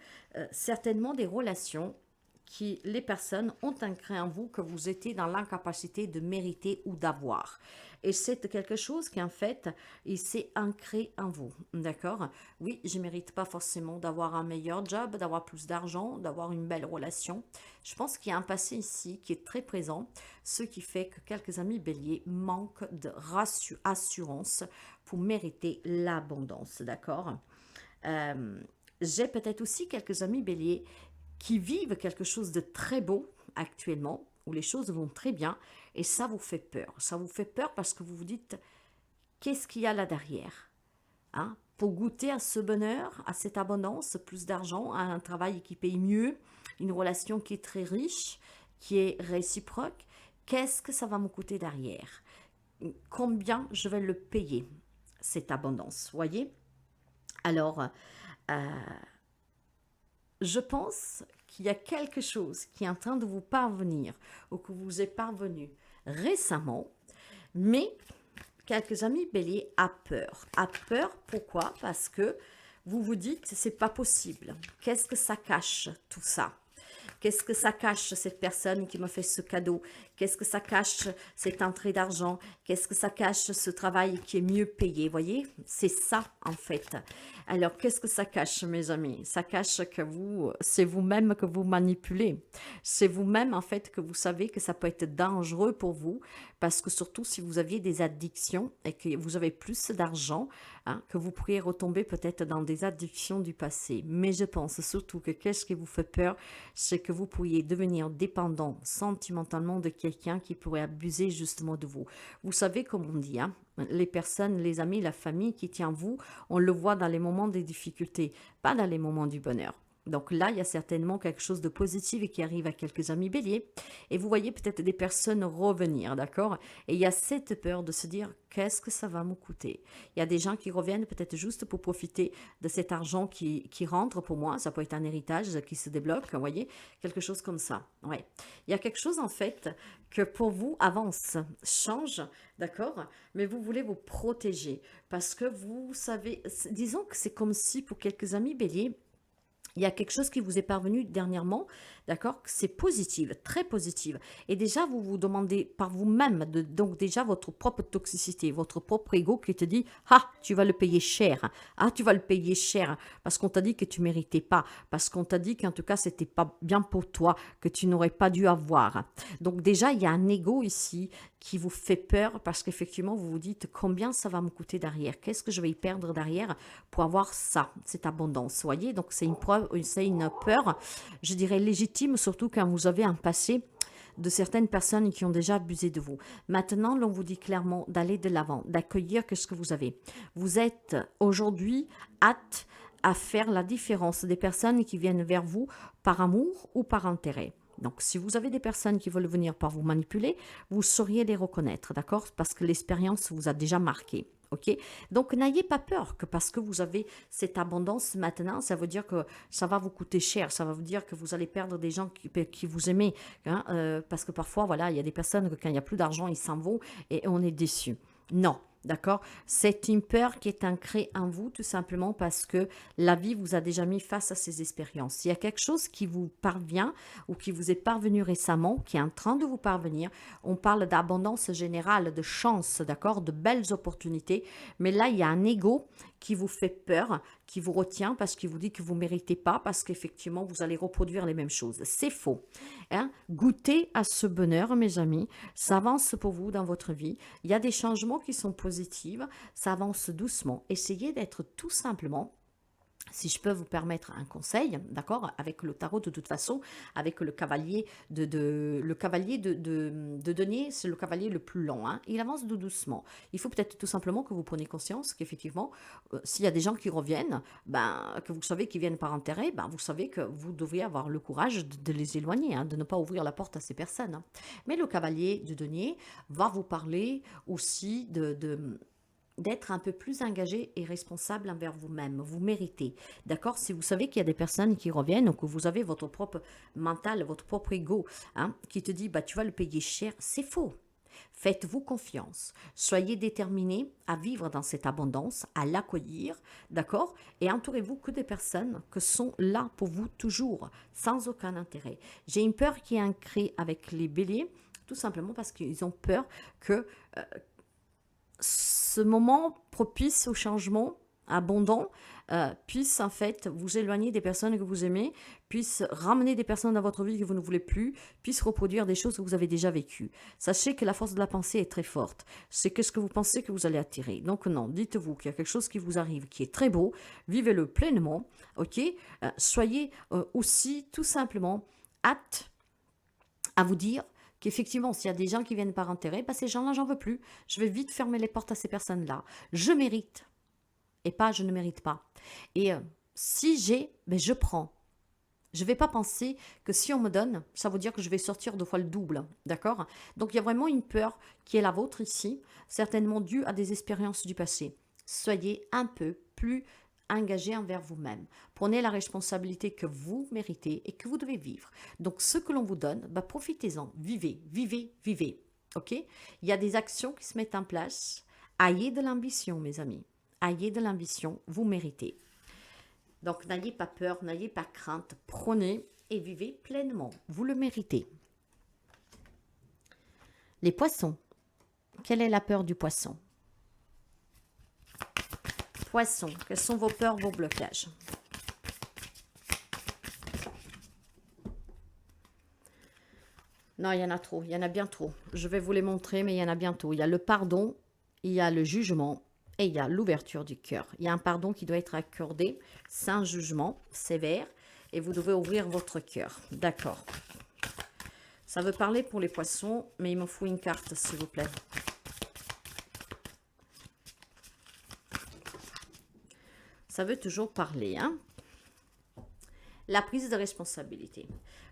certainement des relations qui, les personnes ont ancré en vous que vous étiez dans l'incapacité de mériter ou d'avoir. Et c'est quelque chose qui, en fait, il s'est ancré en vous. D'accord? Oui, je ne mérite pas forcément d'avoir un meilleur job, d'avoir plus d'argent, d'avoir une belle relation. Je pense qu'il y a un passé ici qui est très présent, ce qui fait que quelques amis béliers manquent de assurance pour mériter l'abondance. D'accord? Euh, j'ai peut-être aussi quelques amis béliers qui vivent quelque chose de très beau actuellement, où les choses vont très bien, et ça vous fait peur. Ça vous fait peur parce que vous vous dites, qu'est-ce qu'il y a là derrière, pour goûter à ce bonheur, à cette abondance, plus d'argent, à un travail qui paye mieux, une relation qui est très riche, qui est réciproque, qu'est-ce que ça va me coûter derrière? Combien je vais le payer, cette abondance, voyez? Alors, je pense qu'il y a quelque chose qui est en train de vous parvenir ou que vous est parvenu récemment, mais quelques amis béliers a peur. A peur, pourquoi? Parce que vous vous dites, c'est pas possible. Qu'est-ce que ça cache tout ça? Qu'est-ce que ça cache, cette personne qui m'a fait ce cadeau? Qu'est-ce que ça cache, cette entrée d'argent? Qu'est-ce que ça cache, ce travail qui est mieux payé? Voyez, c'est ça en fait. Alors, qu'est-ce que ça cache, mes amis? Ça cache que c'est vous-même que vous manipulez. C'est vous-même en fait que vous savez que ça peut être dangereux pour vous, parce que surtout si vous aviez des addictions et que vous avez plus d'argent, que vous pourriez retomber peut-être dans des addictions du passé. Mais je pense surtout que qu'est-ce qui vous fait peur, c'est que vous pourriez devenir dépendant sentimentalement de quelqu'un qui pourrait abuser justement de vous. Vous savez comme on dit, les personnes, les amis, la famille qui tient vous, on le voit dans les moments des difficultés, pas dans les moments du bonheur. Donc là, il y a certainement quelque chose de positif qui arrive à quelques amis béliers. Et vous voyez peut-être des personnes revenir, d'accord? Et il y a cette peur de se dire, qu'est-ce que ça va me coûter? Il y a des gens qui reviennent peut-être juste pour profiter de cet argent qui rentre pour moi. Ça peut être un héritage qui se débloque, vous voyez? Quelque chose comme ça. Ouais. Il y a quelque chose en fait que pour vous avance, change, d'accord? Mais vous voulez vous protéger parce que vous savez, disons que c'est comme si pour quelques amis béliers, il y a quelque chose qui vous est parvenu dernièrement, d'accord? C'est positive, très positive. Et déjà, vous vous demandez par vous-même, donc déjà votre propre toxicité, votre propre ego qui te dit, ah, tu vas le payer cher, ah, tu vas le payer cher, parce qu'on t'a dit que tu méritais pas, parce qu'on t'a dit qu'en tout cas, c'était pas bien pour toi, que tu n'aurais pas dû avoir. Donc déjà, il y a un ego ici qui vous fait peur parce qu'effectivement, vous vous dites combien ça va me coûter derrière, qu'est-ce que je vais y perdre derrière pour avoir ça, cette abondance, voyez? Donc c'est une peur, je dirais légitime, surtout quand vous avez un passé de certaines personnes qui ont déjà abusé de vous. Maintenant, l'on vous dit clairement d'aller de l'avant, d'accueillir ce que vous avez. Vous êtes aujourd'hui apte à faire la différence des personnes qui viennent vers vous par amour ou par intérêt. Donc, si vous avez des personnes qui veulent venir par vous manipuler, vous sauriez les reconnaître, d'accord? Parce que l'expérience vous a déjà marqué. Ok, donc n'ayez pas peur que parce que vous avez cette abondance maintenant, ça veut dire que ça va vous coûter cher, ça va vous dire que vous allez perdre des gens qui vous aiment, parce que parfois, voilà, il y a des personnes que quand il n'y a plus d'argent, ils s'en vont et on est déçus. Non, d'accord? C'est une peur qui est ancrée en vous tout simplement parce que la vie vous a déjà mis face à ces expériences. Il y a quelque chose qui vous parvient ou qui vous est parvenu récemment, qui est en train de vous parvenir. On parle d'abondance générale, de chance, d'accord? De belles opportunités. Mais là, il y a un ego qui vous fait peur, qui vous retient parce qu'il vous dit que vous ne méritez pas, parce qu'effectivement, vous allez reproduire les mêmes choses. C'est faux. Goûtez à ce bonheur, mes amis. Ça avance pour vous dans votre vie. Il y a des changements qui sont positifs. Ça avance doucement. Essayez d'être tout simplement, si je peux vous permettre un conseil, d'accord, avec le tarot de toute façon, avec le cavalier le cavalier de denier, c'est le cavalier le plus lent, il avance tout doucement. Il faut peut-être tout simplement que vous preniez conscience qu'effectivement, s'il y a des gens qui reviennent, que vous savez qu'ils viennent par intérêt, vous savez que vous devriez avoir le courage de les éloigner, de ne pas ouvrir la porte à ces personnes. Mais le cavalier de denier va vous parler aussi d'être un peu plus engagé et responsable envers vous-même. Vous méritez. D'accord? Si vous savez qu'il y a des personnes qui reviennent ou que vous avez votre propre mental, votre propre ego, hein, qui te dit, bah, tu vas le payer cher, c'est faux. Faites-vous confiance. Soyez déterminés à vivre dans cette abondance, à l'accueillir, d'accord? Et entourez-vous que des personnes qui sont là pour vous toujours, sans aucun intérêt. J'ai une peur qui est ancrée avec les béliers, tout simplement parce qu'ils ont peur que ce moment propice au changement abondant puisse en fait vous éloigner des personnes que vous aimez, puisse ramener des personnes dans votre vie que vous ne voulez plus, puisse reproduire des choses que vous avez déjà vécues. Sachez que la force de la pensée est très forte. C'est que ce que vous pensez que vous allez attirer. Donc non, dites-vous qu'il y a quelque chose qui vous arrive qui est très beau, vivez-le pleinement, ok? Soyez aussi tout simplement apte à vous dire qu'effectivement, s'il y a des gens qui viennent par intérêt, bah, ces gens-là, j'en veux plus. Je vais vite fermer les portes à ces personnes-là. Je mérite et pas je ne mérite pas. Et si j'ai, ben, je prends. Je ne vais pas penser que si on me donne, ça veut dire que je vais sortir 2 fois le double. D'accord? Donc il y a vraiment une peur qui est la vôtre ici, certainement due à des expériences du passé. Soyez un peu plus engagé envers vous-même. Prenez la responsabilité que vous méritez et que vous devez vivre. Donc ce que l'on vous donne, bah, profitez-en. Vivez, vivez, vivez. Ok? Il y a des actions qui se mettent en place. Ayez de l'ambition, mes amis. Ayez de l'ambition, vous méritez. Donc n'ayez pas peur, n'ayez pas crainte. Prenez et vivez pleinement. Vous le méritez. Les poissons. Quelle est la peur du poisson? Poisson, quelles sont vos peurs, vos blocages? Non, il y en a trop, il y en a bien trop. Je vais vous les montrer, mais il y en a bientôt. Il y a le pardon, il y a le jugement et il y a l'ouverture du cœur. Il y a un pardon qui doit être accordé sans jugement sévère et vous devez ouvrir votre cœur. D'accord. Ça veut parler pour les poissons, mais il me faut une carte, s'il vous plaît. Ça veut toujours parler, hein? La prise de responsabilité.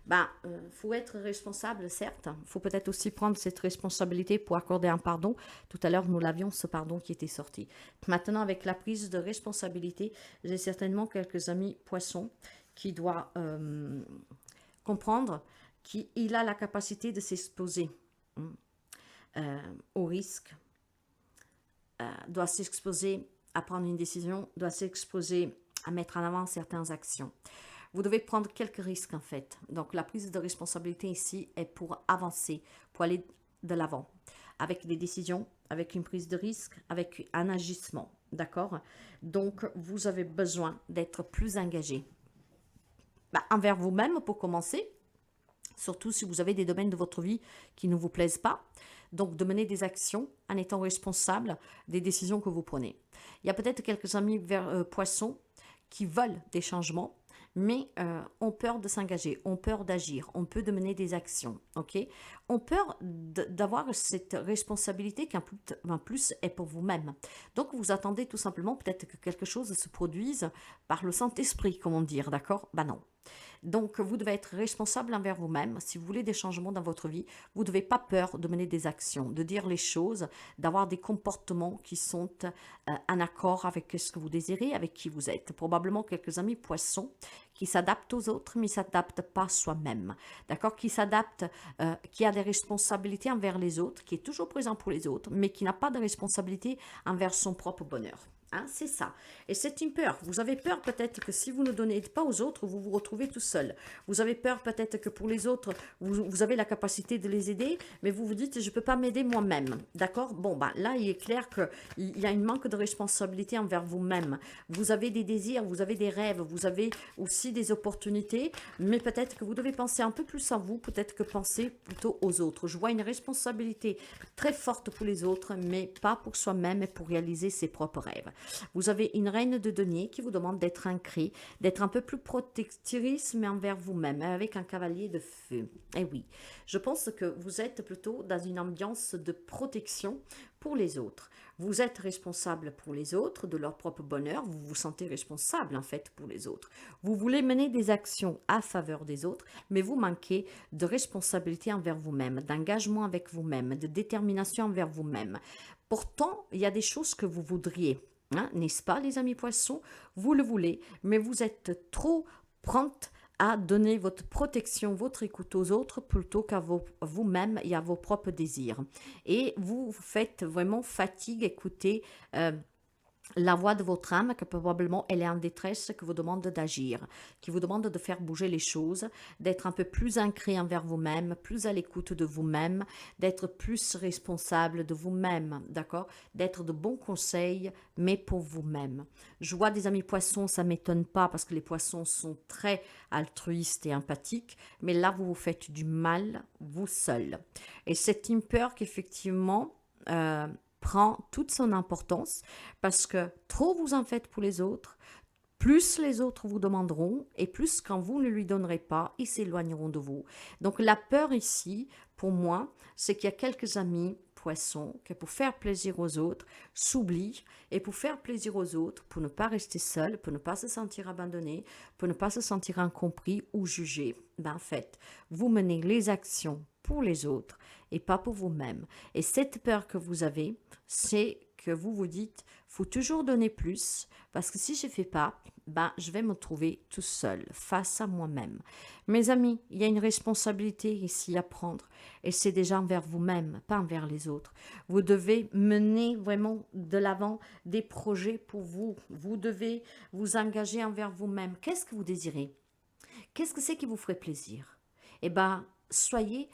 Ben, faut être responsable, certes. Faut peut-être aussi prendre cette responsabilité pour accorder un pardon. Tout à l'heure, nous l'avions, ce pardon qui était sorti. Maintenant, avec la prise de responsabilité, j'ai certainement quelques amis poissons qui doivent comprendre qu'il a la capacité de s'exposer au risque, doit s'exposer à prendre une décision, doit s'exposer à mettre en avant certaines actions. Vous devez prendre quelques risques en fait. Donc la prise de responsabilité ici est pour avancer, pour aller de l'avant, avec des décisions, avec une prise de risque, avec un agissement. D'accord? Donc vous avez besoin d'être plus engagé. Envers vous-même pour commencer, surtout si vous avez des domaines de votre vie qui ne vous plaisent pas. Donc, de mener des actions en étant responsable des décisions que vous prenez. Il y a peut-être quelques amis poissons qui veulent des changements, mais ont peur de s'engager, ont peur d'agir, ont peur de mener des actions, ok? Ont peur d'avoir cette responsabilité qui en plus est pour vous-même. Donc, vous attendez tout simplement peut-être que quelque chose se produise par le Saint-Esprit, comment dire, d'accord? Ben non. Donc, vous devez être responsable envers vous-même. Si vous voulez des changements dans votre vie, vous ne devez pas peur de mener des actions, de dire les choses, d'avoir des comportements qui sont en accord avec ce que vous désirez, avec qui vous êtes. Probablement quelques amis poissons qui s'adaptent aux autres, mais ne s'adaptent pas à soi-même. D'accord? Qui s'adaptent, qui a des responsabilités envers les autres, qui est toujours présent pour les autres, mais qui n'a pas de responsabilité envers son propre bonheur. Hein, c'est ça. Et c'est une peur. Vous avez peur peut-être que si vous ne donnez pas aux autres, vous vous retrouvez tout seul. Vous avez peur peut-être que pour les autres, vous avez la capacité de les aider, mais vous vous dites, je ne peux pas m'aider moi-même. D'accord? Bon, là, il est clair qu'il y a une manque de responsabilité envers vous-même. Vous avez des désirs, vous avez des rêves, vous avez aussi des opportunités, mais peut-être que vous devez penser un peu plus à vous, peut-être que penser plutôt aux autres. Je vois une responsabilité très forte pour les autres, mais pas pour soi-même et pour réaliser ses propres rêves. Vous avez une reine de denier qui vous demande d'être ancré, d'être un peu plus protectrice, mais envers vous-même, avec un cavalier de feu. Eh oui, je pense que vous êtes plutôt dans une ambiance de protection pour les autres. Vous êtes responsable pour les autres, de leur propre bonheur, vous vous sentez responsable en fait pour les autres. Vous voulez mener des actions à faveur des autres, mais vous manquez de responsabilité envers vous-même, d'engagement avec vous-même, de détermination envers vous-même. Pourtant, il y a des choses que vous voudriez, hein, n'est-ce pas les amis poissons? Vous le voulez, mais vous êtes trop prompte à donner votre protection, votre écoute aux autres plutôt qu'à vous-même et à vos propres désirs. Et vous faites vraiment fatigue, écouter la voix de votre âme, que probablement elle est en détresse, qui vous demande d'agir, qui vous demande de faire bouger les choses, d'être un peu plus ancré envers vous-même, plus à l'écoute de vous-même, d'être plus responsable de vous-même, d'accord? D'être de bons conseils, mais pour vous-même. Je vois des amis poissons, ça ne m'étonne pas parce que les poissons sont très altruistes et empathiques, mais là vous vous faites du mal, vous seul. Et c'est une peur qu'effectivement prend toute son importance parce que trop vous en faites pour les autres, plus les autres vous demanderont et plus quand vous ne lui donnerez pas, ils s'éloigneront de vous. Donc la peur ici, pour moi, c'est qu'il y a quelques amis poissons qui, pour faire plaisir aux autres, s'oublient et pour faire plaisir aux autres, pour ne pas rester seul, pour ne pas se sentir abandonné, pour ne pas se sentir incompris ou jugé. Ben, en fait, vous menez les actions pour les autres et pas pour vous-même. Et cette peur que vous avez, c'est que vous vous dites, faut toujours donner plus, parce que si je ne fais pas, ben, je vais me trouver tout seul, face à moi-même. Mes amis, il y a une responsabilité ici à prendre, et c'est déjà envers vous-même, pas envers les autres. Vous devez mener vraiment de l'avant des projets pour vous. Vous devez vous engager envers vous-même. Qu'est-ce que vous désirez? Qu'est-ce que c'est qui vous ferait plaisir? Eh bien, soyez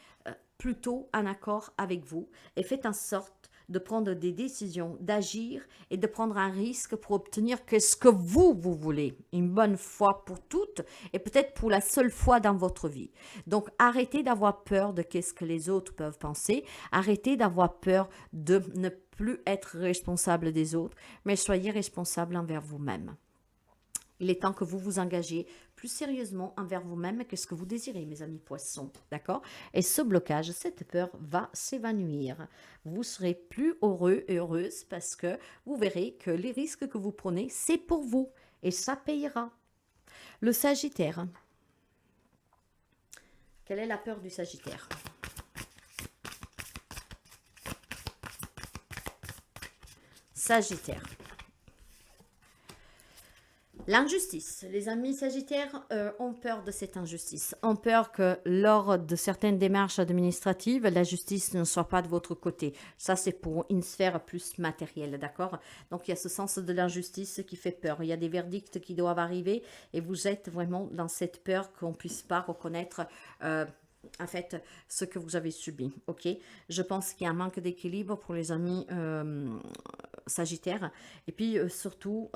plutôt en accord avec vous et faites en sorte de prendre des décisions, d'agir et de prendre un risque pour obtenir ce que vous voulez, une bonne fois pour toutes et peut-être pour la seule fois dans votre vie. Donc arrêtez d'avoir peur de ce que les autres peuvent penser, arrêtez d'avoir peur de ne plus être responsable des autres, mais soyez responsable envers vous-même. Il est temps que vous vous engagiez plus sérieusement envers vous-même que ce que vous désirez, mes amis poissons, d'accord? Et ce blocage, cette peur va s'évanouir. Vous serez plus heureux et heureuse parce que vous verrez que les risques que vous prenez, c'est pour vous et ça payera. Le Sagittaire. Quelle est la peur du Sagittaire? Sagittaire. L'injustice. Les amis sagittaires ont peur de cette injustice, ont peur que lors de certaines démarches administratives, la justice ne soit pas de votre côté. Ça, c'est pour une sphère plus matérielle, d'accord? Donc, il y a ce sens de l'injustice qui fait peur. Il y a des verdicts qui doivent arriver et vous êtes vraiment dans cette peur qu'on ne puisse pas reconnaître en fait, ce que vous avez subi, ok? Je pense qu'il y a un manque d'équilibre pour les amis sagittaires. Et puis, surtout...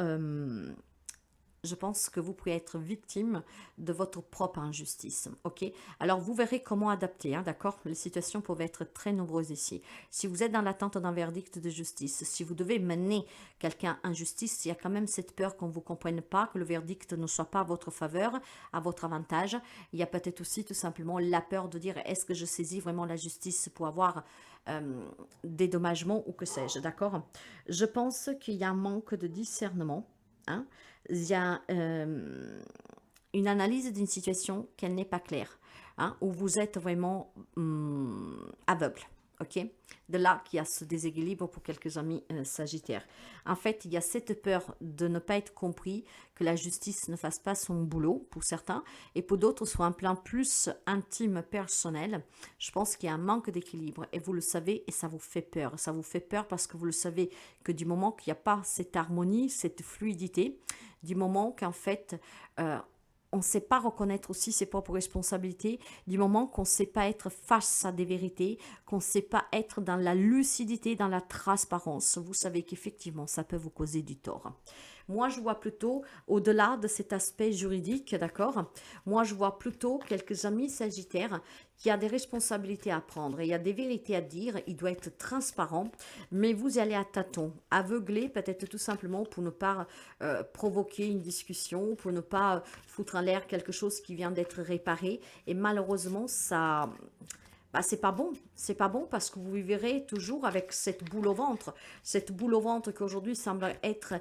je pense que vous pouvez être victime de votre propre injustice, ok? Alors, vous verrez comment adapter, hein, d'accord? Les situations peuvent être très nombreuses ici. Si vous êtes dans l'attente d'un verdict de justice, si vous devez mener quelqu'un en justice, il y a quand même cette peur qu'on ne vous comprenne pas, que le verdict ne soit pas à votre faveur, à votre avantage. Il y a peut-être aussi tout simplement la peur de dire, est-ce que je saisis vraiment la justice pour avoir dédommagement ou que sais-je, d'accord? Je pense qu'il y a un manque de discernement. Hein? Il y a une analyse d'une situation qu'elle n'est pas claire, hein, où vous êtes vraiment aveugle. Ok, de là qu'il y a ce déséquilibre pour quelques amis sagittaires. En fait, il y a cette peur de ne pas être compris, que la justice ne fasse pas son boulot pour certains, et pour d'autres, sur un plan plus intime, personnel, je pense qu'il y a un manque d'équilibre, et vous le savez, et ça vous fait peur. Ça vous fait peur parce que vous le savez que du moment qu'il n'y a pas cette harmonie, cette fluidité, du moment qu'en fait... on ne sait pas reconnaître aussi ses propres responsabilités, du moment qu'on ne sait pas être face à des vérités, qu'on ne sait pas être dans la lucidité, dans la transparence. Vous savez qu'effectivement, ça peut vous causer du tort. Moi, je vois plutôt, au-delà de cet aspect juridique, d'accord? Moi, je vois plutôt quelques amis sagittaires qu'il y a des responsabilités à prendre, et il y a des vérités à dire, il doit être transparent, mais vous allez à tâtons, aveuglé peut-être tout simplement pour ne pas provoquer une discussion, pour ne pas foutre en l'air quelque chose qui vient d'être réparé, et malheureusement, ça... Bah, c'est pas bon parce que vous vivrez toujours avec cette boule au ventre qui aujourd'hui semble être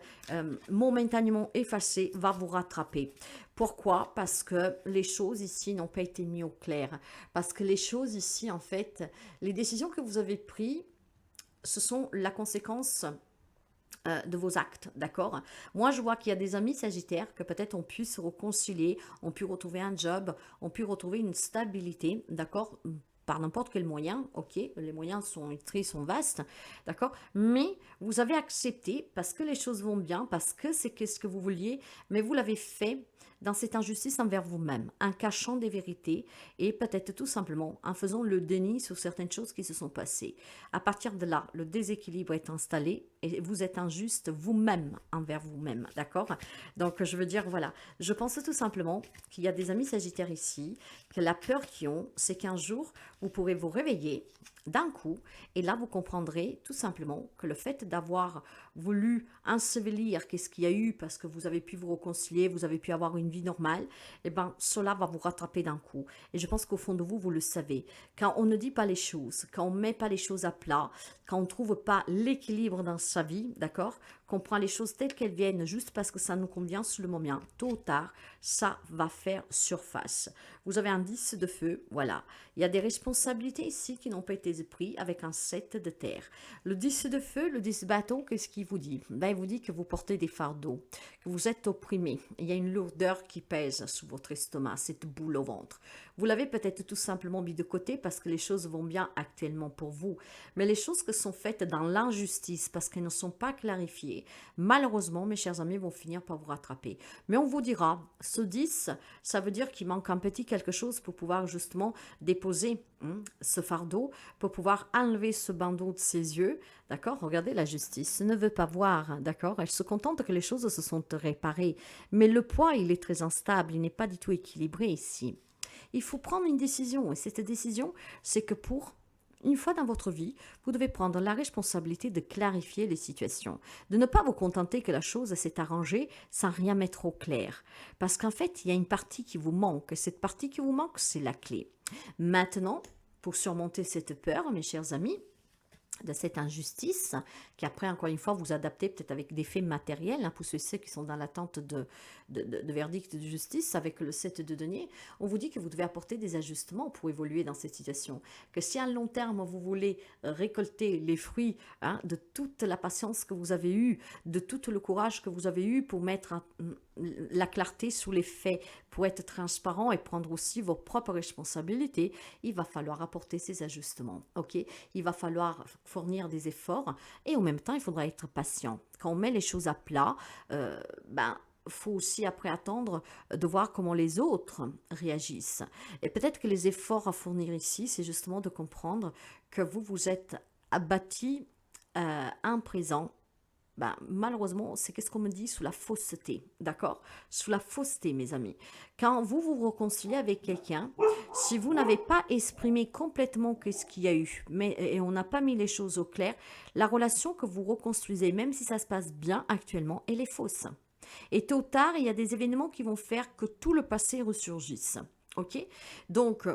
momentanément effacée, va vous rattraper. Pourquoi? Parce que les choses ici n'ont pas été mises au clair. Parce que les choses ici, en fait, les décisions que vous avez prises, ce sont la conséquence de vos actes, d'accord? Moi, je vois qu'il y a des amis sagittaires que peut-être on puisse se réconcilier, on pu retrouver un job, on pu retrouver une stabilité, d'accord? Par n'importe quel moyen, ok, les moyens sont très sont vastes, d'accord, mais vous avez accepté parce que les choses vont bien, parce que c'est ce que vous vouliez, mais vous l'avez fait dans cette injustice envers vous-même, en cachant des vérités et peut-être tout simplement en faisant le déni sur certaines choses qui se sont passées. À partir de là, le déséquilibre est installé et vous êtes injuste vous-même envers vous-même, d'accord? Donc je veux dire, voilà, je pense tout simplement qu'il y a des amis sagittaires ici, que la peur qu'ils ont, c'est qu'un jour, vous pourrez vous réveiller d'un coup, et là vous comprendrez tout simplement que le fait d'avoir voulu ensevelir qu'est-ce qu'il y a eu parce que vous avez pu vous réconcilier, vous avez pu avoir une vie normale, et ben cela va vous rattraper d'un coup. Et je pense qu'au fond de vous, vous le savez. Quand on ne dit pas les choses, quand on ne met pas les choses à plat, quand on ne trouve pas l'équilibre dans sa vie, d'accord, qu'on prend les choses telles qu'elles viennent juste parce que ça nous convient sur le moment, tôt ou tard, ça va faire surface. Vous avez un 10 de feu, voilà. Il y a des responsabilités ici qui n'ont pas été prises avec un 7 de terre. Le 10 de feu, le 10 bâton, qu'est-ce qu'il vous dit? Ben, il vous dit que vous portez des fardeaux, que vous êtes opprimé. Il y a une lourdeur qui pèse sur votre estomac, cette boule au ventre. Vous l'avez peut-être tout simplement mis de côté parce que les choses vont bien actuellement pour vous. Mais les choses qui sont faites dans l'injustice parce qu'elles ne sont pas clarifiées, malheureusement, mes chers amis, vont finir par vous rattraper. Mais on vous dira, ce 10, ça veut dire qu'il manque un petit quelque chose pour pouvoir justement déposer ce fardeau, pour pouvoir enlever ce bandeau de ses yeux. D'accord? Regardez, la justice ne veut pas voir. D'accord? Elle se contente que les choses se sont réparées. Mais le poids, il est très instable. Il n'est pas du tout équilibré ici. Il faut prendre une décision. Et cette décision, c'est que pour une fois dans votre vie, vous devez prendre la responsabilité de clarifier les situations, de ne pas vous contenter que la chose s'est arrangée sans rien mettre au clair. Parce qu'en fait, il y a une partie qui vous manque, et cette partie qui vous manque, c'est la clé. Maintenant, pour surmonter cette peur, mes chers amis, de cette injustice, qui après, encore une fois, vous adaptez peut-être avec des faits matériels, pour ceux qui sont dans l'attente de verdict de justice, avec le 7 de denier, on vous dit que vous devez apporter des ajustements pour évoluer dans cette situation. Que si à long terme, vous voulez récolter les fruits de toute la patience que vous avez eue, de tout le courage que vous avez eu pour mettre la clarté sous les faits, pour être transparent et prendre aussi vos propres responsabilités, il va falloir apporter ces ajustements, ok? Il va falloir fournir des efforts et en même temps, il faudra être patient. Quand on met les choses à plat, faut aussi après attendre de voir comment les autres réagissent. Et peut-être que les efforts à fournir ici, c'est justement de comprendre que vous êtes abattu en présent. Malheureusement, c'est qu'est-ce qu'on me dit sous la fausseté, d'accord? Sous la fausseté, mes amis. Quand vous vous réconciliez avec quelqu'un, si vous n'avez pas exprimé complètement ce qu'il y a eu, et on n'a pas mis les choses au clair, la relation que vous reconstruisez, même si ça se passe bien actuellement, elle est fausse. Et tôt ou tard, il y a des événements qui vont faire que tout le passé ressurgisse. Ok? Donc,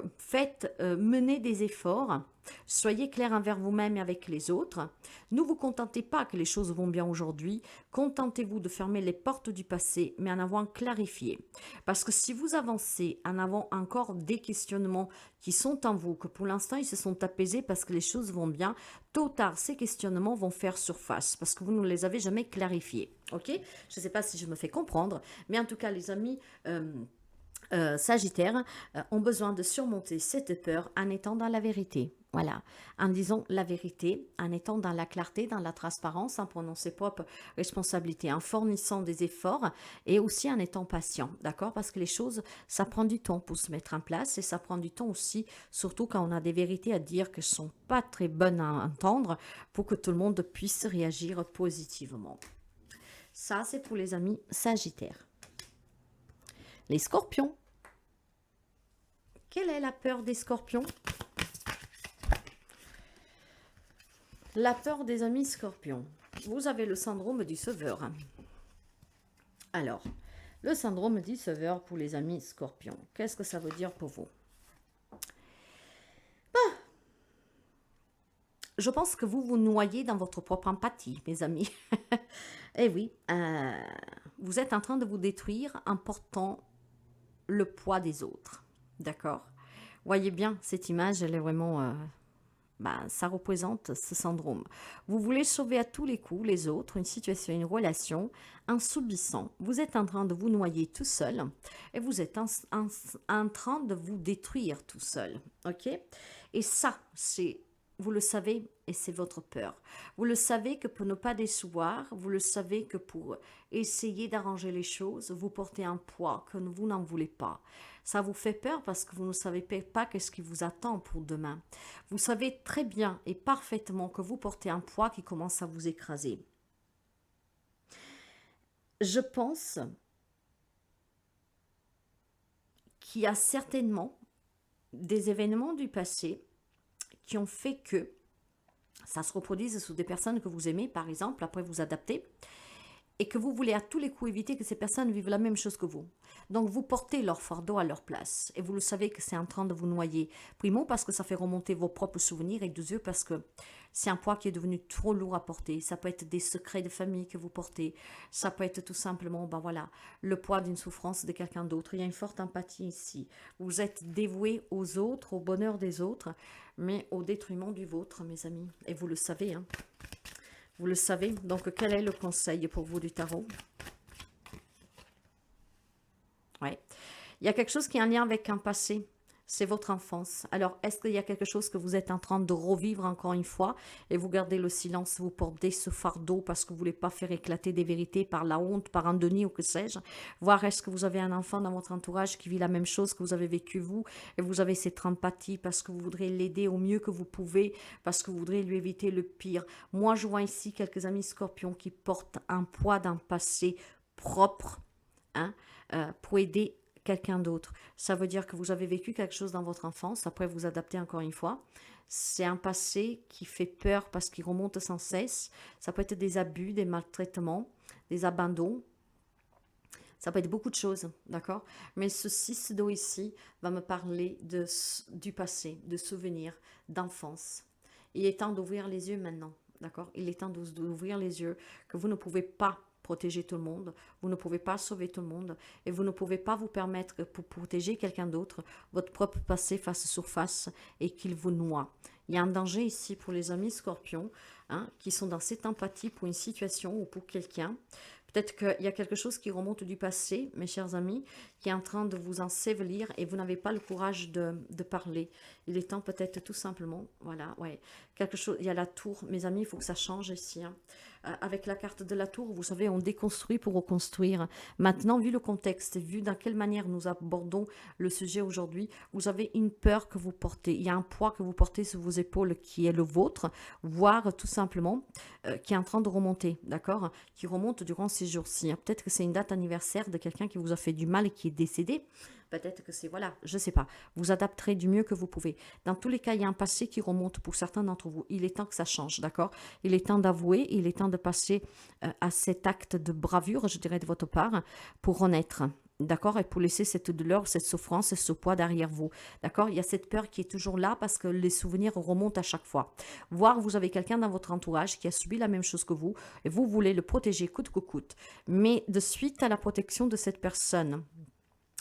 menez des efforts, soyez clair envers vous-même et avec les autres. Ne vous contentez pas que les choses vont bien aujourd'hui, contentez-vous de fermer les portes du passé, mais en avant clarifié. Parce que si vous avancez en avant encore des questionnements qui sont en vous, que pour l'instant ils se sont apaisés parce que les choses vont bien, tôt ou tard ces questionnements vont faire surface parce que vous ne les avez jamais clarifiés. Ok? Je ne sais pas si je me fais comprendre, mais en tout cas les amis... Sagittaires ont besoin de surmonter cette peur en étant dans la vérité. Voilà, en disant la vérité, en étant dans la clarté, dans la transparence, en prenant ses propres responsabilités, en fournissant des efforts et aussi en étant patient, d'accord? Parce que les choses, ça prend du temps pour se mettre en place et ça prend du temps aussi, surtout quand on a des vérités à dire que ne sont pas très bonnes à entendre pour que tout le monde puisse réagir positivement. Ça, c'est pour les amis Sagittaires. Les Scorpions. Quelle est la peur des scorpions? La peur des amis scorpions. Vous avez le syndrome du sauveur. Alors, le syndrome du sauveur pour les amis scorpions. Qu'est-ce que ça veut dire pour vous? Je pense que vous vous noyez dans votre propre empathie, mes amis. Eh oui, vous êtes en train de vous détruire en portant le poids des autres. D'accord? Voyez bien, cette image, elle est vraiment... ça représente ce syndrome. Vous voulez sauver à tous les coups les autres, une situation, une relation, en subissant. Vous êtes en train de vous noyer tout seul et vous êtes en train de vous détruire tout seul. Ok? Et ça, c'est... Vous le savez, et c'est votre peur. Vous le savez que pour ne pas décevoir, vous le savez que pour essayer d'arranger les choses, vous portez un poids que vous n'en voulez pas. Ça vous fait peur parce que vous ne savez pas qu'est-ce qui vous attend pour demain. Vous savez très bien et parfaitement que vous portez un poids qui commence à vous écraser. Je pense qu'il y a certainement des événements du passé qui ont fait que ça se reproduise sous des personnes que vous aimez, par exemple, après vous adaptez, et que vous voulez à tous les coups éviter que ces personnes vivent la même chose que vous. Donc vous portez leur fardeau à leur place, et vous le savez que c'est en train de vous noyer. Primo, parce que ça fait remonter vos propres souvenirs, et deuxièmement, parce que c'est un poids qui est devenu trop lourd à porter. Ça peut être des secrets de famille que vous portez, ça peut être tout simplement, voilà, le poids d'une souffrance de quelqu'un d'autre. Il y a une forte empathie ici. Vous êtes dévoué aux autres, au bonheur des autres, mais au détriment du vôtre, mes amis. Et vous le savez, hein. Vous le savez. Donc, quel est le conseil pour vous du tarot? Ouais. Il y a quelque chose qui est en lien avec un passé. C'est votre enfance. Alors, est-ce qu'il y a quelque chose que vous êtes en train de revivre encore une fois et vous gardez le silence, vous portez ce fardeau parce que vous ne voulez pas faire éclater des vérités par la honte, par un déni ou que sais-je? Voir est-ce que vous avez un enfant dans votre entourage qui vit la même chose que vous avez vécu vous et vous avez cette empathie parce que vous voudrez l'aider au mieux que vous pouvez, parce que vous voudrez lui éviter le pire. Moi, je vois ici quelques amis scorpions qui portent un poids d'un passé propre, hein, pour aider quelqu'un d'autre. Ça veut dire que vous avez vécu quelque chose dans votre enfance, après vous adaptez encore une fois. C'est un passé qui fait peur parce qu'il remonte sans cesse. Ça peut être des abus, des maltraitements, des abandons. Ça peut être beaucoup de choses, d'accord? Mais ce 6 d'eau ici va me parler du passé, de souvenirs, d'enfance. Il est temps d'ouvrir les yeux maintenant, d'accord? Il est temps d'ouvrir les yeux que vous ne pouvez pas protéger tout le monde, vous ne pouvez pas sauver tout le monde et vous ne pouvez pas vous permettre pour protéger quelqu'un d'autre, votre propre passé fasse surface et qu'il vous noie. Il y a un danger ici pour les amis scorpions, hein, qui sont dans cette empathie pour une situation ou pour quelqu'un. Peut-être qu'il y a quelque chose qui remonte du passé, mes chers amis, qui est en train de vous ensevelir et vous n'avez pas le courage de parler. Il est temps peut-être tout simplement, voilà, ouais, quelque chose, il y a la tour, mes amis, il faut que ça change ici, hein. Avec la carte de la tour, vous savez, on déconstruit pour reconstruire. Maintenant, vu le contexte, vu dans quelle manière nous abordons le sujet aujourd'hui, vous avez une peur que vous portez. Il y a un poids que vous portez sur vos épaules qui est le vôtre, voire tout simplement qui est en train de remonter, d'accord? Qui remonte durant ces jours-ci. Peut-être que c'est une date anniversaire de quelqu'un qui vous a fait du mal et qui est décédé. Peut-être que c'est, voilà, je ne sais pas. Vous adapterez du mieux que vous pouvez. Dans tous les cas, il y a un passé qui remonte pour certains d'entre vous. Il est temps que ça change, d'accord? Il est temps d'avouer, il est temps de passer à cet acte de bravure, je dirais, de votre part, pour renaître. D'accord? Et pour laisser cette douleur, cette souffrance et ce poids derrière vous. D'accord? Il y a cette peur qui est toujours là parce que les souvenirs remontent à chaque fois. Voire vous avez quelqu'un dans votre entourage qui a subi la même chose que vous et vous voulez le protéger coûte que coûte. Mais de suite à la protection de cette personne,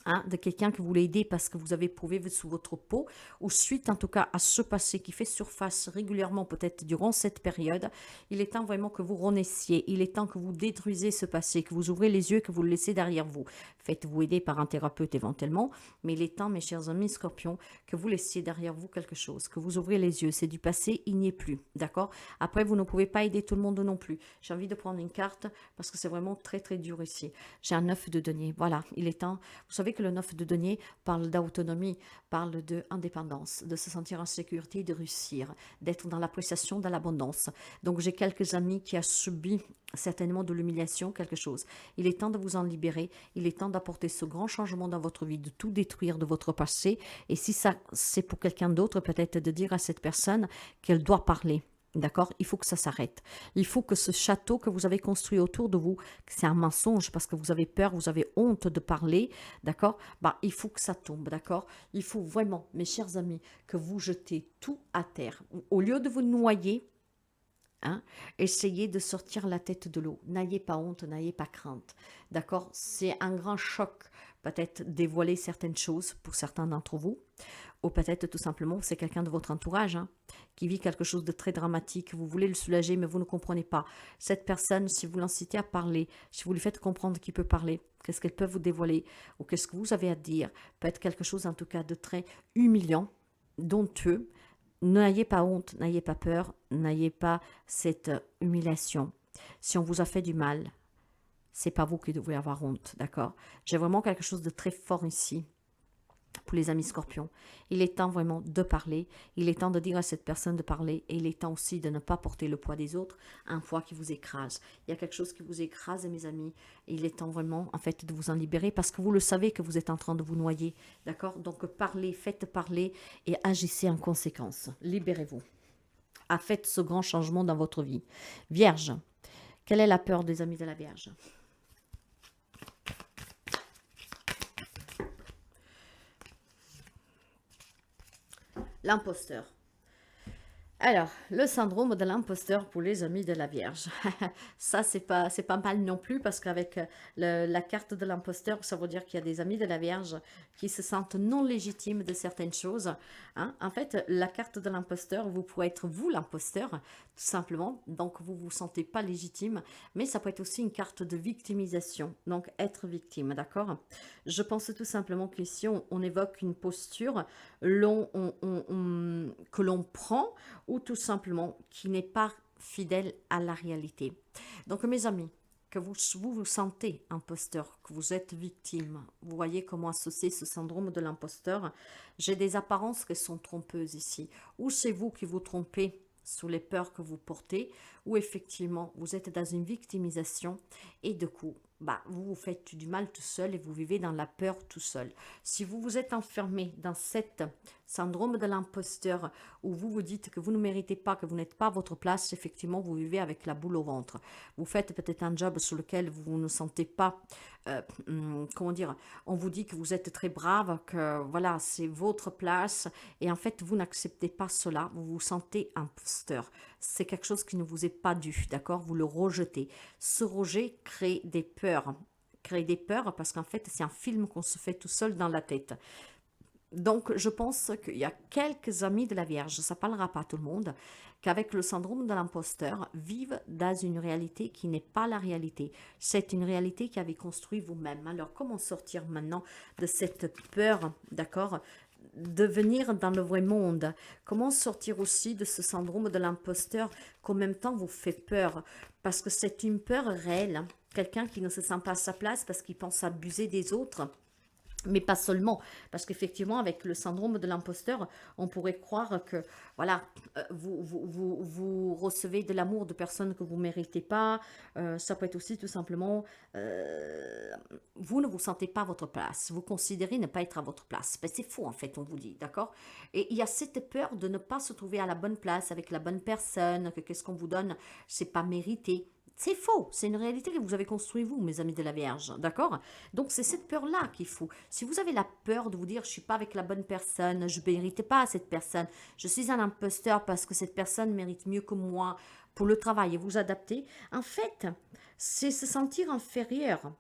hein, de quelqu'un que vous voulez aider parce que vous avez éprouvé sous votre peau, ou suite en tout cas à ce passé qui fait surface régulièrement peut-être durant cette période, il est temps vraiment que vous renaissiez, il est temps que vous détruisez ce passé, que vous ouvrez les yeux, que vous le laissez derrière vous. Faites-vous aider par un thérapeute éventuellement, mais il est temps, mes chers amis scorpions, que vous laissiez derrière vous quelque chose, que vous ouvrez les yeux, c'est du passé, il n'y est plus, d'accord? Après, vous ne pouvez pas aider tout le monde non plus. J'ai envie de prendre une carte parce que c'est vraiment très très dur ici. J'ai un 9 de denier, voilà, il est temps. Vous savez savez que le 9 de denier parle d'autonomie, parle d'indépendance, de se sentir en sécurité, de réussir, d'être dans l'appréciation de l'abondance. Donc j'ai quelques amis qui ont subi certainement de l'humiliation, quelque chose. Il est temps de vous en libérer, il est temps d'apporter ce grand changement dans votre vie, de tout détruire de votre passé. Et si ça c'est pour quelqu'un d'autre, peut-être de dire à cette personne qu'elle doit parler. D'accord? Il faut que ça s'arrête. Il faut que ce château que vous avez construit autour de vous, c'est un mensonge parce que vous avez peur, vous avez honte de parler, d'accord? Bah, il faut que ça tombe, d'accord? Il faut vraiment, mes chers amis, que vous jetez tout à terre. Au lieu de vous noyer, hein, essayez de sortir la tête de l'eau. N'ayez pas honte, n'ayez pas crainte, d'accord? C'est un grand choc, peut-être dévoiler certaines choses pour certains d'entre vous. Ou peut-être tout simplement, c'est quelqu'un de votre entourage hein, qui vit quelque chose de très dramatique. Vous voulez le soulager, mais vous ne comprenez pas. Cette personne, si vous l'incitez à parler, si vous lui faites comprendre qu'il peut parler, qu'est-ce qu'elle peut vous dévoiler, ou qu'est-ce que vous avez à dire, peut être quelque chose en tout cas de très humiliant, domptueux. N'ayez pas honte, n'ayez pas peur, n'ayez pas cette humiliation. Si on vous a fait du mal, c'est pas vous qui devez avoir honte, d'accord? J'ai vraiment quelque chose de très fort ici pour les amis scorpions. Il est temps vraiment de parler, il est temps de dire à cette personne de parler et il est temps aussi de ne pas porter le poids des autres, un poids qui vous écrase. Il y a quelque chose qui vous écrase, mes amis, et il est temps vraiment en fait de vous en libérer parce que vous le savez que vous êtes en train de vous noyer, d'accord? Donc parlez, faites parler et agissez en conséquence. Libérez-vous. Faites ce grand changement dans votre vie. Vierge, quelle est la peur des amis de la Vierge? L'imposteur. Alors, le syndrome de l'imposteur pour les amis de la Vierge. Ça, c'est pas mal non plus parce qu'avec la carte de l'imposteur, ça veut dire qu'il y a des amis de la Vierge qui se sentent non légitimes de certaines choses. Hein. En fait, la carte de l'imposteur, vous pourrez être vous l'imposteur, tout simplement. Donc, vous vous sentez pas légitime, mais ça peut être aussi une carte de victimisation. Donc, être victime, d'accord? Je pense tout simplement qu'ici, on évoque une posture que l'on prend ou tout simplement qui n'est pas fidèle à la réalité. Donc mes amis, que vous sentez imposteur, que vous êtes victime, vous voyez comment associer ce syndrome de l'imposteur. J'ai des apparences qui sont trompeuses ici. Ou c'est vous qui vous trompez sous les peurs que vous portez, ou effectivement vous êtes dans une victimisation et du coup, vous vous faites du mal tout seul et vous vivez dans la peur tout seul. Si vous vous êtes enfermé dans cette syndrome de l'imposteur où vous vous dites que vous ne méritez pas, que vous n'êtes pas à votre place, effectivement, vous vivez avec la boule au ventre. Vous faites peut-être un job sur lequel vous ne sentez pas, comment dire, on vous dit que vous êtes très brave, que voilà, c'est votre place et en fait, vous n'acceptez pas cela, vous vous sentez imposteur. C'est quelque chose qui ne vous est pas dû, d'accord? Vous le rejetez. Ce rejet crée des peurs. Crée des peurs parce qu'en fait, c'est un film qu'on se fait tout seul dans la tête. Donc, je pense qu'il y a quelques amis de la Vierge, ça ne parlera pas à tout le monde, qu'avec le syndrome de l'imposteur, vivent dans une réalité qui n'est pas la réalité. C'est une réalité qu'avez construit vous-même. Alors, comment sortir maintenant de cette peur, d'accord, de venir dans le vrai monde? Comment sortir aussi de ce syndrome de l'imposteur qu'en même temps vous fait peur? Parce que c'est une peur réelle. Hein. Quelqu'un qui ne se sent pas à sa place parce qu'il pense abuser des autres. Mais pas seulement, parce qu'effectivement, avec le syndrome de l'imposteur, on pourrait croire que, voilà, vous recevez de l'amour de personnes que vous ne méritez pas. Ça peut être aussi tout simplement, vous ne vous sentez pas à votre place. Vous considérez ne pas être à votre place. Ben, c'est faux, en fait, on vous dit, d'accord? Et il y a cette peur de ne pas se trouver à la bonne place, avec la bonne personne, que qu'est-ce qu'on vous donne, c'est pas mérité. C'est faux, c'est une réalité que vous avez construite vous, mes amis de la Vierge, d'accord? Donc c'est cette peur-là qu'il faut. Si vous avez la peur de vous dire, je ne suis pas avec la bonne personne, je ne mérite pas cette personne, je suis un imposteur parce que cette personne mérite mieux que moi pour le travail et vous adapter, en fait, c'est se sentir inférieur.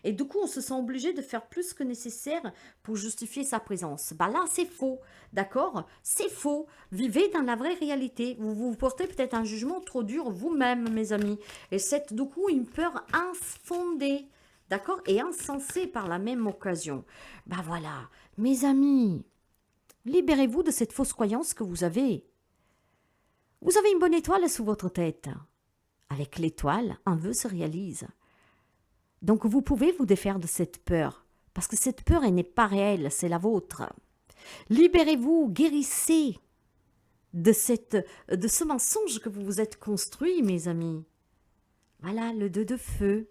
Et du coup, on se sent obligé de faire plus que nécessaire pour justifier sa présence. Bah là, c'est faux, d'accord? C'est faux. Vivez dans la vraie réalité. Vous vous portez peut-être un jugement trop dur vous-même, mes amis. Et c'est du coup une peur infondée, d'accord? Et insensée par la même occasion. Bah voilà, mes amis, libérez-vous de cette fausse croyance que vous avez. Vous avez une bonne étoile sous votre tête. Avec l'étoile, un vœu se réalise. Donc vous pouvez vous défaire de cette peur, parce que cette peur, elle n'est pas réelle, c'est la vôtre. Libérez-vous, guérissez de ce mensonge que vous vous êtes construit, mes amis. Voilà, le 2 de feu.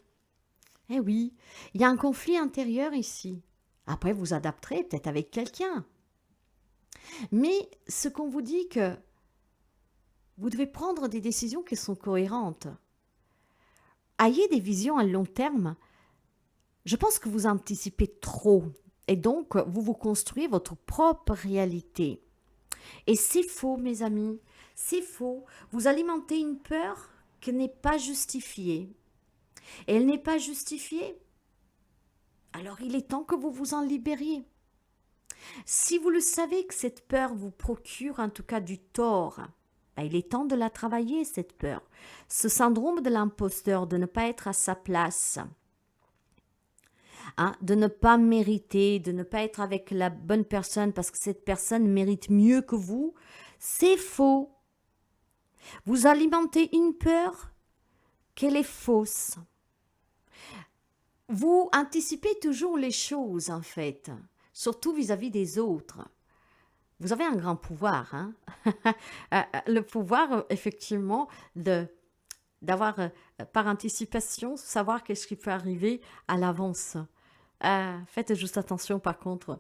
Eh oui, il y a un conflit intérieur ici. Après, vous adapterez peut-être avec quelqu'un. Mais ce qu'on vous dit que vous devez prendre des décisions qui sont cohérentes. Ayez des visions à long terme. Je pense que vous anticipez trop et donc vous vous construisez votre propre réalité. Et c'est faux, mes amis, c'est faux. Vous alimentez une peur qui n'est pas justifiée. Et elle n'est pas justifiée. Alors il est temps que vous vous en libériez. Si vous le savez que cette peur vous procure en tout cas du tort, ben, il est temps de la travailler, cette peur. Ce syndrome de l'imposteur, de ne pas être à sa place, hein, de ne pas mériter, de ne pas être avec la bonne personne parce que cette personne mérite mieux que vous, c'est faux. Vous alimentez une peur qu'elle est fausse. Vous anticipez toujours les choses en fait, surtout vis-à-vis des autres. Vous avez un grand pouvoir, hein? Le pouvoir, effectivement, d'avoir par anticipation, savoir qu'est-ce qui peut arriver à l'avance. Faites juste attention, par contre,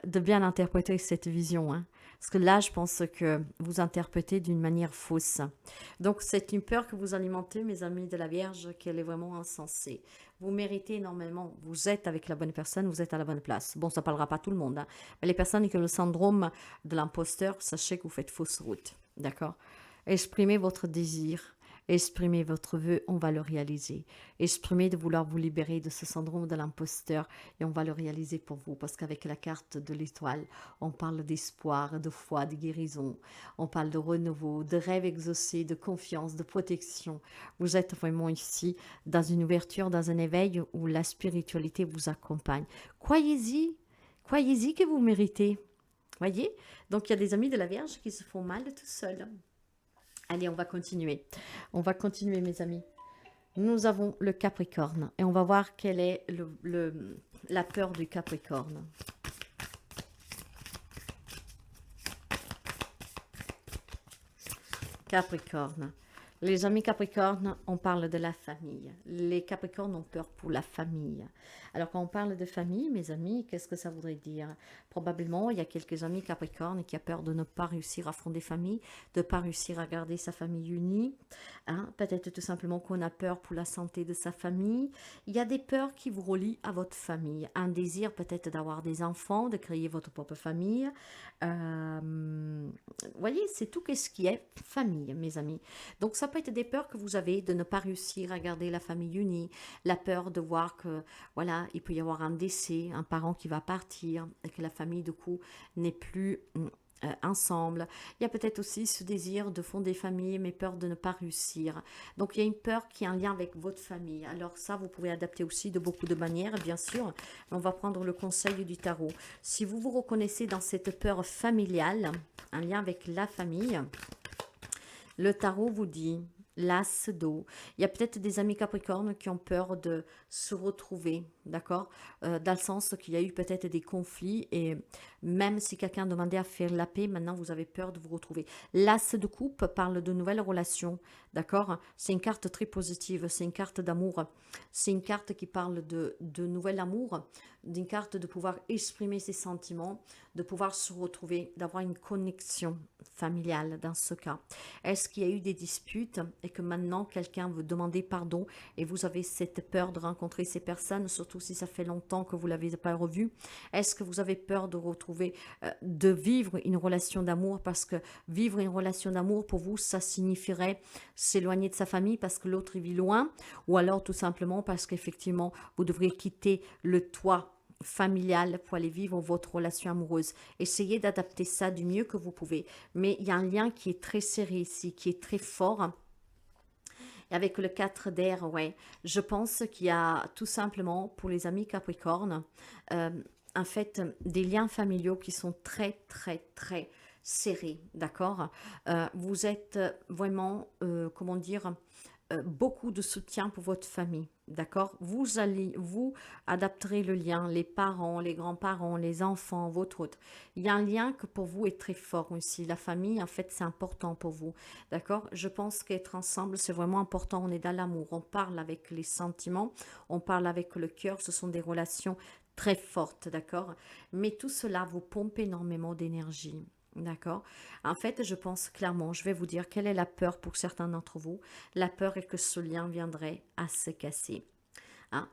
de bien interpréter cette vision, hein. Parce que là, je pense que vous interprétez d'une manière fausse. Donc, c'est une peur que vous alimentez, mes amis de la Vierge, qu'elle est vraiment insensée. Vous méritez énormément. Vous êtes avec la bonne personne, vous êtes à la bonne place. Bon, ça ne parlera pas à tout le monde, hein. Mais les personnes qui ont le syndrome de l'imposteur, sachez que vous faites fausse route. D'accord? Exprimez votre désir. Exprimez votre vœu, on va le réaliser. Exprimez de vouloir vous libérer de ce syndrome de l'imposteur et on va le réaliser pour vous. Parce qu'avec la carte de l'étoile, on parle d'espoir, de foi, de guérison. On parle de renouveau, de rêve exaucé, de confiance, de protection. Vous êtes vraiment ici dans une ouverture, dans un éveil où la spiritualité vous accompagne. Croyez-y que vous méritez. Voyez? Donc il y a des amis de la Vierge qui se font mal tout seuls. Allez, on va continuer. On va continuer, mes amis. Nous avons le Capricorne et on va voir quelle est la peur du Capricorne. Capricorne. Les amis Capricornes, on parle de la famille. Les Capricornes ont peur pour la famille. Alors, quand on parle de famille, mes amis, qu'est-ce que ça voudrait dire? Probablement, il y a quelques amis Capricornes qui ont peur de ne pas réussir à fonder famille, de ne pas réussir à garder sa famille unie. Hein? Peut-être tout simplement qu'on a peur pour la santé de sa famille. Il y a des peurs qui vous relient à votre famille. Un désir peut-être d'avoir des enfants, de créer votre propre famille. Voyez, c'est tout ce qui est famille, mes amis. Donc, ça peut être des peurs que vous avez de ne pas réussir à garder la famille unie, la peur de voir que, voilà, il peut y avoir un décès, un parent qui va partir, et que la famille, du coup, n'est plus ensemble. Il y a peut-être aussi ce désir de fonder famille, mais peur de ne pas réussir. Donc, il y a une peur qui est en lien avec votre famille. Alors ça, vous pouvez adapter aussi de beaucoup de manières, bien sûr. On va prendre le conseil du tarot. Si vous vous reconnaissez dans cette peur familiale, en lien avec la famille, le tarot vous dit l'as d'eau. Il y a peut-être des amis Capricornes qui ont peur de se retrouver, d'accord? Dans le sens qu'il y a eu peut-être des conflits et même si quelqu'un demandait à faire la paix, maintenant vous avez peur de vous retrouver. L'as de coupe parle de nouvelles relations, d'accord? C'est une carte très positive, c'est une carte d'amour. C'est une carte qui parle de nouvel amour, d'une carte de pouvoir exprimer ses sentiments, de pouvoir se retrouver, d'avoir une connexion familiale dans ce cas. Est-ce qu'il y a eu des disputes et que maintenant quelqu'un veut demander pardon et vous avez cette peur de rencontrer ces personnes, surtout si ça fait longtemps que vous ne l'avez pas revu? Est-ce que vous avez peur de retrouver, de vivre une relation d'amour parce que vivre une relation d'amour pour vous, ça signifierait s'éloigner de sa famille parce que l'autre vit loin ou alors tout simplement parce qu'effectivement vous devriez quitter le toit familial pour aller vivre votre relation amoureuse. Essayez d'adapter ça du mieux que vous pouvez. Mais il y a un lien qui est très serré ici, qui est très fort. Et avec le 4 d'air, ouais, je pense qu'il y a tout simplement, pour les amis Capricorne, en fait, des liens familiaux qui sont très, très, très serré, d'accord? Vous êtes vraiment, comment dire, beaucoup de soutien pour votre famille, d'accord? Vous allez, vous adapterez le lien, les parents, les grands-parents, les enfants, votre autre. Il y a un lien que pour vous est très fort aussi. La famille, en fait, c'est important pour vous, d'accord? Je pense qu'être ensemble, c'est vraiment important. On est dans l'amour, on parle avec les sentiments, on parle avec le cœur. Ce sont des relations très fortes, d'accord? Mais tout cela vous pompe énormément d'énergie. D'accord. En fait, je pense clairement, je vais vous dire quelle est la peur pour certains d'entre vous. La peur est que ce lien viendrait à se casser. Hein,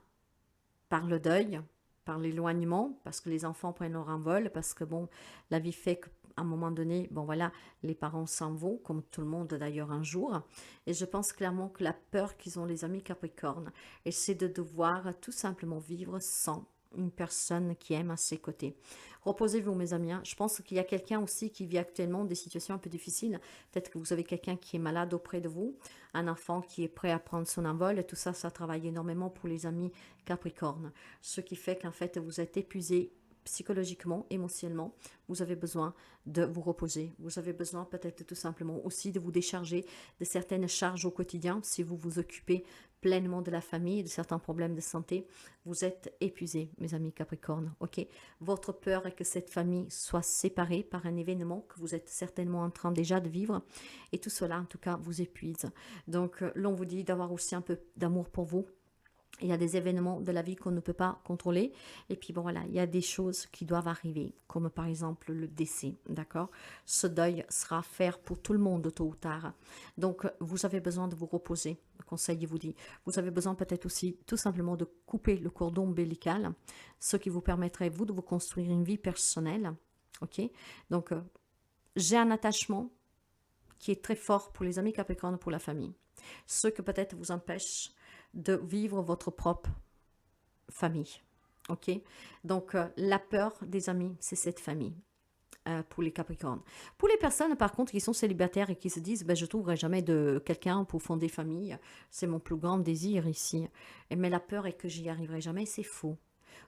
par le deuil, par l'éloignement, parce que les enfants prennent leur envol, parce que bon, la vie fait qu'à un moment donné, bon voilà, les parents s'en vont, comme tout le monde d'ailleurs un jour. Et je pense clairement que la peur qu'ils ont les amis Capricorne, et c'est de devoir tout simplement vivre sans une personne qui aime à ses côtés. Reposez-vous, mes amis, hein. Je pense qu'il y a quelqu'un aussi qui vit actuellement des situations un peu difficiles. Peut-être que vous avez quelqu'un qui est malade auprès de vous, un enfant qui est prêt à prendre son envol. Et tout ça, ça travaille énormément pour les amis Capricorne. Ce qui fait qu'en fait, vous êtes épuisé psychologiquement, émotionnellement, vous avez besoin de vous reposer. Vous avez besoin peut-être tout simplement aussi de vous décharger de certaines charges au quotidien. Si vous vous occupez pleinement de la famille, de certains problèmes de santé, vous êtes épuisé, mes amis Capricorne. Ok, votre peur est que cette famille soit séparée par un événement que vous êtes certainement en train déjà de vivre. Et tout cela, en tout cas, vous épuise. Donc, l'on vous dit d'avoir aussi un peu d'amour pour vous. Il y a des événements de la vie qu'on ne peut pas contrôler. Et puis bon voilà, il y a des choses qui doivent arriver, comme par exemple le décès, d'accord? Ce deuil sera à faire pour tout le monde tôt ou tard. Donc vous avez besoin de vous reposer. Le conseil vous dit. Vous avez besoin peut-être aussi tout simplement de couper le cordon ombilical, ce qui vous permettrait vous de vous construire une vie personnelle. Ok? Donc j'ai un attachement qui est très fort pour les amis Capricorne, pour la famille. Ce que peut-être vous empêche de vivre votre propre famille. Ok? Donc, la peur des amis, c'est cette famille. Pour les Capricornes. Pour les personnes, par contre, qui sont célibataires et qui se disent ben, je ne trouverai jamais de quelqu'un pour fonder famille, c'est mon plus grand désir ici. Mais la peur est que j'y arriverai jamais, c'est faux.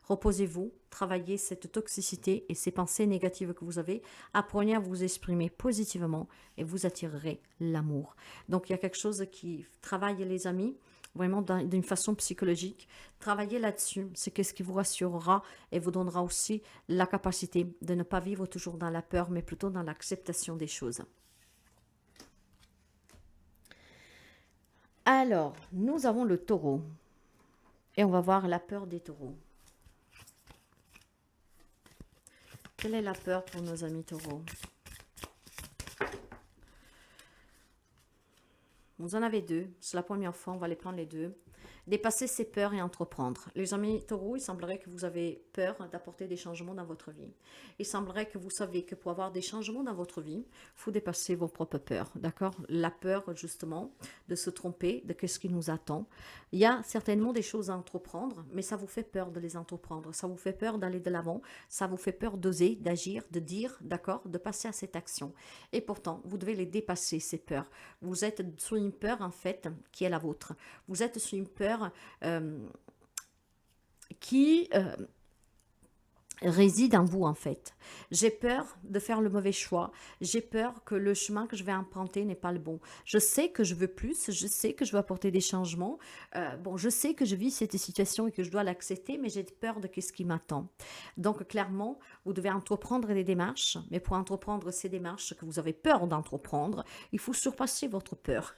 Reposez-vous, travaillez cette toxicité et ces pensées négatives que vous avez, apprenez à vous exprimer positivement et vous attirerez l'amour. Donc il y a quelque chose qui travaille les amis, vraiment d'une façon psychologique. Travaillez là-dessus, c'est ce qui vous rassurera et vous donnera aussi la capacité de ne pas vivre toujours dans la peur, mais plutôt dans l'acceptation des choses. Alors, nous avons le taureau et on va voir la peur des taureaux. Quelle est la peur pour nos amis taureaux? Vous en avez deux. C'est la première fois, on va les prendre les deux. Dépasser ses peurs et entreprendre. Les amis taureaux, il semblerait que vous avez peur d'apporter des changements dans votre vie. Il semblerait que vous savez que pour avoir des changements dans votre vie, il faut dépasser vos propres peurs. D'accord? La peur, justement, de se tromper, de qu'est-ce qui nous attend. Il y a certainement des choses à entreprendre, mais ça vous fait peur de les entreprendre. Ça vous fait peur d'aller de l'avant. Ça vous fait peur d'oser, d'agir, de dire, d'accord, de passer à cette action. Et pourtant, vous devez les dépasser, ces peurs. Vous êtes sur une peur, en fait, qui est la vôtre. Vous êtes sur une peur qui réside en vous en fait. J'ai peur de faire le mauvais choix. J'ai peur que le chemin que je vais emprunter n'est pas le bon. Je sais que je veux plus, je sais que je veux apporter des changements. Bon, je sais que je vis cette situation et que je dois l'accepter, mais j'ai peur de ce qui m'attend. Donc clairement, vous devez entreprendre des démarches, mais pour entreprendre ces démarches que vous avez peur d'entreprendre, il faut surpasser votre peur.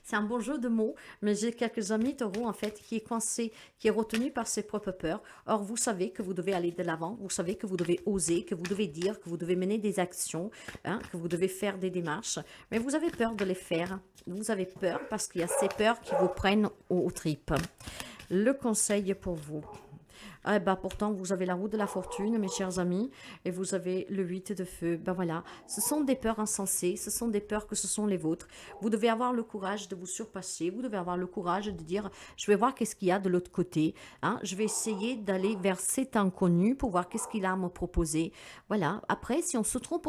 C'est un bon jeu de mots, mais j'ai quelques amis taureaux en fait qui est coincé, qui est retenu par ses propres peurs. Or, vous savez que vous devez aller de l'avant, vous savez que vous devez oser, que vous devez dire, que vous devez mener des actions, hein, que vous devez faire des démarches, mais vous avez peur de les faire. Vous avez peur parce qu'il y a ces peurs qui vous prennent aux tripes. Le conseil pour vous. Ah bah pourtant, vous avez la roue de la fortune, mes chers amis, et vous avez le 8 de feu. Ben voilà, ce sont des peurs insensées, ce sont des peurs que ce sont les vôtres. Vous devez avoir le courage de vous surpasser, vous devez avoir le courage de dire, je vais voir qu'est-ce qu'il y a de l'autre côté, hein. Je vais essayer d'aller vers cet inconnu pour voir qu'est-ce qu'il a à me proposer. Voilà, après, si on se trompe,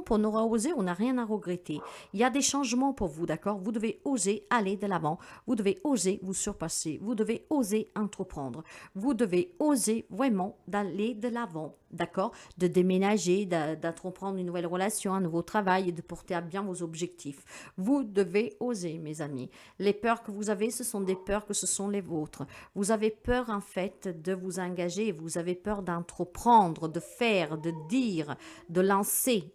on aura osé, on n'a rien à regretter. Il y a des changements pour vous, d'accord? Vous devez oser aller de l'avant, vous devez oser vous surpasser, vous devez oser entreprendre, vous devez oser vraiment d'aller de l'avant, d'accord? De déménager, d'entreprendre une nouvelle relation, un nouveau travail et de porter à bien vos objectifs. Vous devez oser, mes amis. Les peurs que vous avez, ce sont des peurs que ce sont les vôtres. Vous avez peur, en fait, de vous engager. Vous avez peur d'entreprendre, de faire, de dire, de lancer.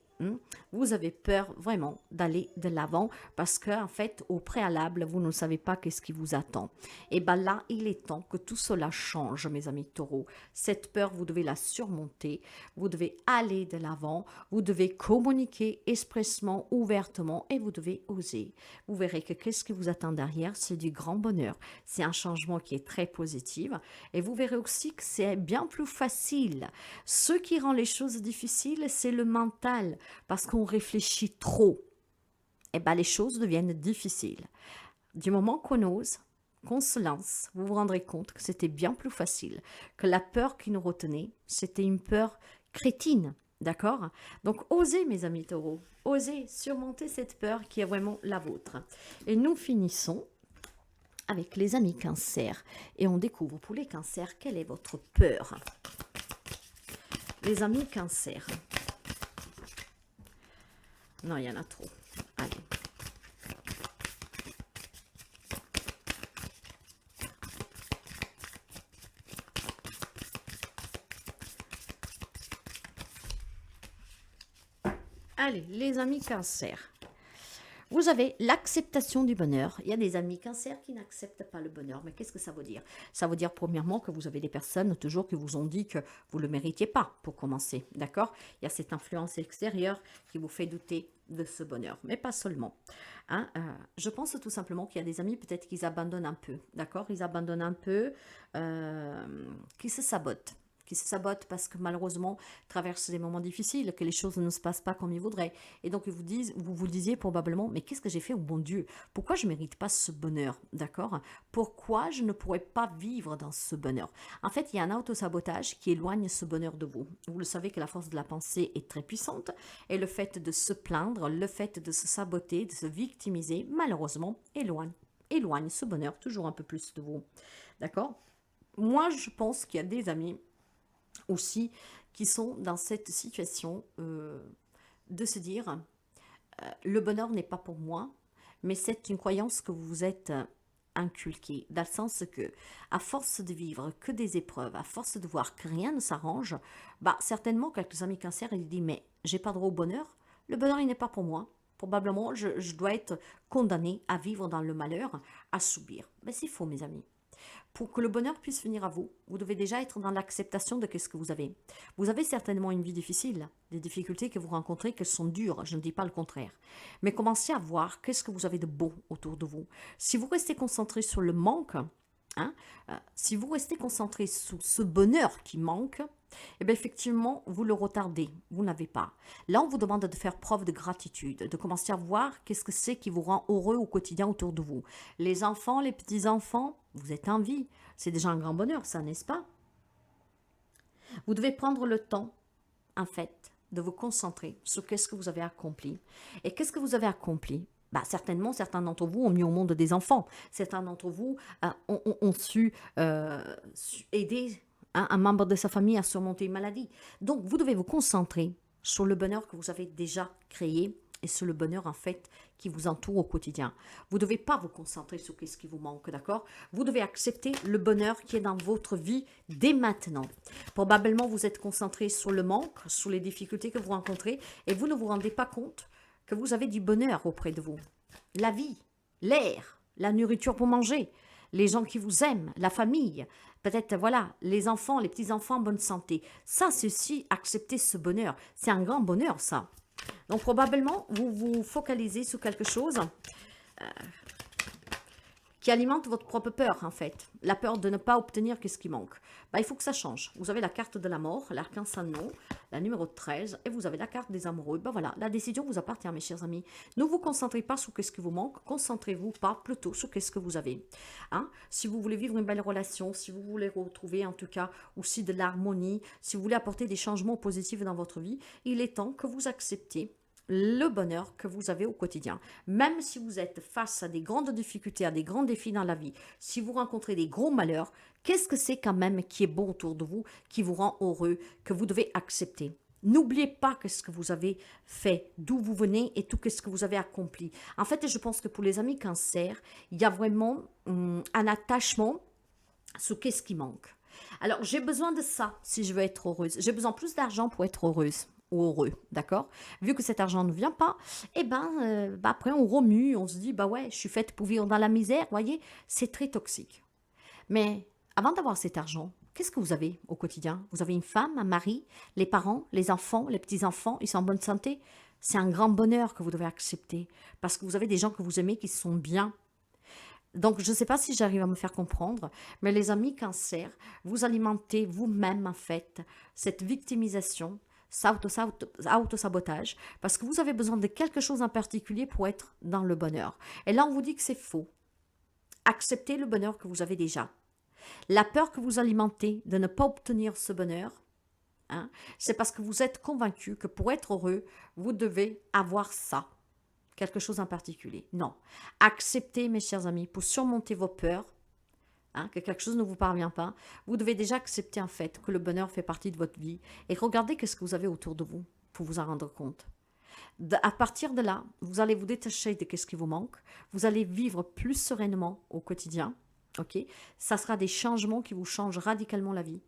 Vous avez peur vraiment d'aller de l'avant parce que en fait au préalable vous ne savez pas qu'est-ce qui vous attend. Et bien là il est temps que tout cela change, mes amis taureaux. Cette peur vous devez la surmonter, vous devez aller de l'avant, vous devez communiquer expressement, ouvertement et vous devez oser. Vous verrez que qu'est-ce qui vous attend derrière, c'est du grand bonheur, c'est un changement qui est très positif et vous verrez aussi que c'est bien plus facile. Ce qui rend les choses difficiles, c'est le mental parce qu'on réfléchit trop. Et bien les choses deviennent difficiles. Du moment qu'on ose, qu'on se lance, vous vous rendrez compte que c'était bien plus facile, que la peur qui nous retenait, c'était une peur crétine, d'accord? Donc osez, mes amis taureaux, osez surmonter cette peur qui est vraiment la vôtre. Et nous finissons avec les amis cancers, et on découvre pour les cancers quelle est votre peur. Les amis cancers. Non, il y en a trop. Allez. Allez, les amis cancer. Vous avez l'acceptation du bonheur. Il y a des amis cancer qui n'acceptent pas le bonheur. Mais qu'est-ce que ça veut dire? Ça veut dire premièrement que vous avez des personnes toujours qui vous ont dit que vous ne le méritiez pas pour commencer. D'accord? Il y a cette influence extérieure qui vous fait douter de ce bonheur. Mais pas seulement. Hein, je pense tout simplement qu'il y a des amis peut-être qu'ils abandonnent un peu. D'accord? Ils abandonnent un peu, qui se sabotent. Parce que malheureusement traversent des moments difficiles, que les choses ne se passent pas comme ils voudraient. Et donc vous vous disiez probablement, mais qu'est-ce que j'ai fait au bon Dieu? Pourquoi je ne mérite pas ce bonheur? D'accord? Pourquoi je ne pourrais pas vivre dans ce bonheur? En fait, il y a un autosabotage qui éloigne ce bonheur de vous. Vous le savez que la force de la pensée est très puissante et le fait de se plaindre, le fait de se saboter, de se victimiser, malheureusement, éloigne ce bonheur toujours un peu plus de vous. D'accord? Moi, je pense qu'il y a des amis aussi qui sont dans cette situation de se dire le bonheur n'est pas pour moi, mais c'est une croyance que vous vous êtes inculquée, dans le sens que à force de vivre que des épreuves, à force de voir que rien ne s'arrange, bah certainement quelques amis cancer ils disent mais j'ai pas droit au bonheur, le bonheur il n'est pas pour moi. Probablement, je dois être condamné à vivre dans le malheur, à subir. Mais c'est faux, mes amis. Pour que le bonheur puisse venir à vous, vous devez déjà être dans l'acceptation de ce que vous avez. Vous avez certainement une vie difficile, des difficultés que vous rencontrez, qu'elles sont dures, je ne dis pas le contraire. Mais commencez à voir qu'est-ce que vous avez de beau autour de vous. Si vous restez concentré sur le manque, hein, si vous restez concentré sur ce bonheur qui manque, eh bien effectivement, vous le retardez, vous n'avez pas. Là, on vous demande de faire preuve de gratitude, de commencer à voir qu'est-ce que c'est qui vous rend heureux au quotidien autour de vous. Les enfants, les petits-enfants, vous êtes en vie. C'est déjà un grand bonheur, ça, n'est-ce pas? Vous devez prendre le temps, en fait, de vous concentrer sur qu'est-ce que vous avez accompli. Et qu'est-ce que vous avez accompli? Bah, certainement, certains d'entre vous ont mis au monde des enfants. Certains d'entre vous ont su aider un membre de sa famille à surmonter une maladie. Donc, vous devez vous concentrer sur le bonheur que vous avez déjà créé et sur le bonheur, en fait, qui vous entoure au quotidien. Vous ne devez pas vous concentrer sur ce qui vous manque, d'accord? Vous devez accepter le bonheur qui est dans votre vie dès maintenant. Probablement, vous êtes concentré sur le manque, sur les difficultés que vous rencontrez et vous ne vous rendez pas compte que vous avez du bonheur auprès de vous. La vie, l'air, la nourriture pour manger, les gens qui vous aiment, la famille, peut-être, voilà, les enfants, les petits-enfants en bonne santé. Ça, c'est aussi accepter ce bonheur. C'est un grand bonheur, ça. Donc, probablement, vous vous focalisez sur quelque chose qui alimente votre propre peur, en fait. La peur de ne pas obtenir ce qui manque. Bah, il faut que ça change. Vous avez la carte de la mort, l'archange, la numéro 13, et vous avez la carte des amoureux. Ben voilà, la décision vous appartient, mes chers amis. Ne vous concentrez pas sur ce qui vous manque, concentrez-vous pas plutôt sur ce que vous avez. Hein? Si vous voulez vivre une belle relation, si vous voulez retrouver en tout cas aussi de l'harmonie, si vous voulez apporter des changements positifs dans votre vie, il est temps que vous acceptiez le bonheur que vous avez au quotidien. Même si vous êtes face à des grandes difficultés, à des grands défis dans la vie, si vous rencontrez des gros malheurs, qu'est-ce que c'est quand même qui est beau autour de vous, qui vous rend heureux, que vous devez accepter? N'oubliez pas ce que vous avez fait, d'où vous venez et tout ce que vous avez accompli. En fait, je pense que pour les amis cancer, il y a vraiment un attachement sur qu'est-ce qui manque. Alors, j'ai besoin de ça si je veux être heureuse. J'ai besoin plus d'argent pour être heureuse ou heureux, d'accord? Vu que cet argent ne vient pas, eh ben, après on remue, on se dit, bah ouais, je suis faite pour vivre dans la misère, voyez, c'est très toxique. Mais avant d'avoir cet argent, qu'est-ce que vous avez au quotidien? Vous avez une femme, un mari, les parents, les enfants, les petits-enfants, ils sont en bonne santé? C'est un grand bonheur que vous devez accepter parce que vous avez des gens que vous aimez qui sont bien. Donc, je ne sais pas si j'arrive à me faire comprendre, mais les amis cancer, vous alimentez vous-même, en fait, cette victimisation, auto-sabotage, parce que vous avez besoin de quelque chose en particulier pour être dans le bonheur. Et là, on vous dit que c'est faux. Acceptez le bonheur que vous avez déjà. La peur que vous alimentez de ne pas obtenir ce bonheur, hein, c'est parce que vous êtes convaincu que pour être heureux, vous devez avoir ça. Quelque chose en particulier. Non. Acceptez, mes chers amis, pour surmonter vos peurs, hein, que quelque chose ne vous parvient pas, vous devez déjà accepter en fait que le bonheur fait partie de votre vie et regardez ce que vous avez autour de vous pour vous en rendre compte. À partir de là, vous allez vous détacher de ce qui vous manque, vous allez vivre plus sereinement au quotidien, ok? Ça sera des changements qui vous changent radicalement la vie.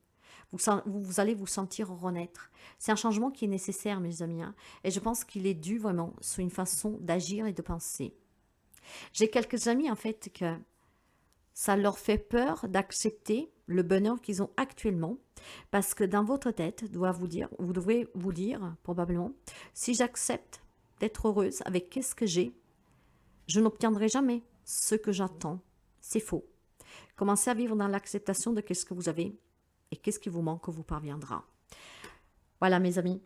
Vous allez vous sentir renaître. C'est un changement qui est nécessaire, mes amis, hein, et je pense qu'il est dû vraiment sur une façon d'agir et de penser. J'ai quelques amis, en fait, que ça leur fait peur d'accepter le bonheur qu'ils ont actuellement, parce que dans votre tête, vous devez vous dire, probablement, si j'accepte d'être heureuse avec ce que j'ai, je n'obtiendrai jamais ce que j'attends. C'est faux. Commencez à vivre dans l'acceptation de ce que vous avez et qu'est-ce qui vous manque vous parviendra. Voilà mes amis,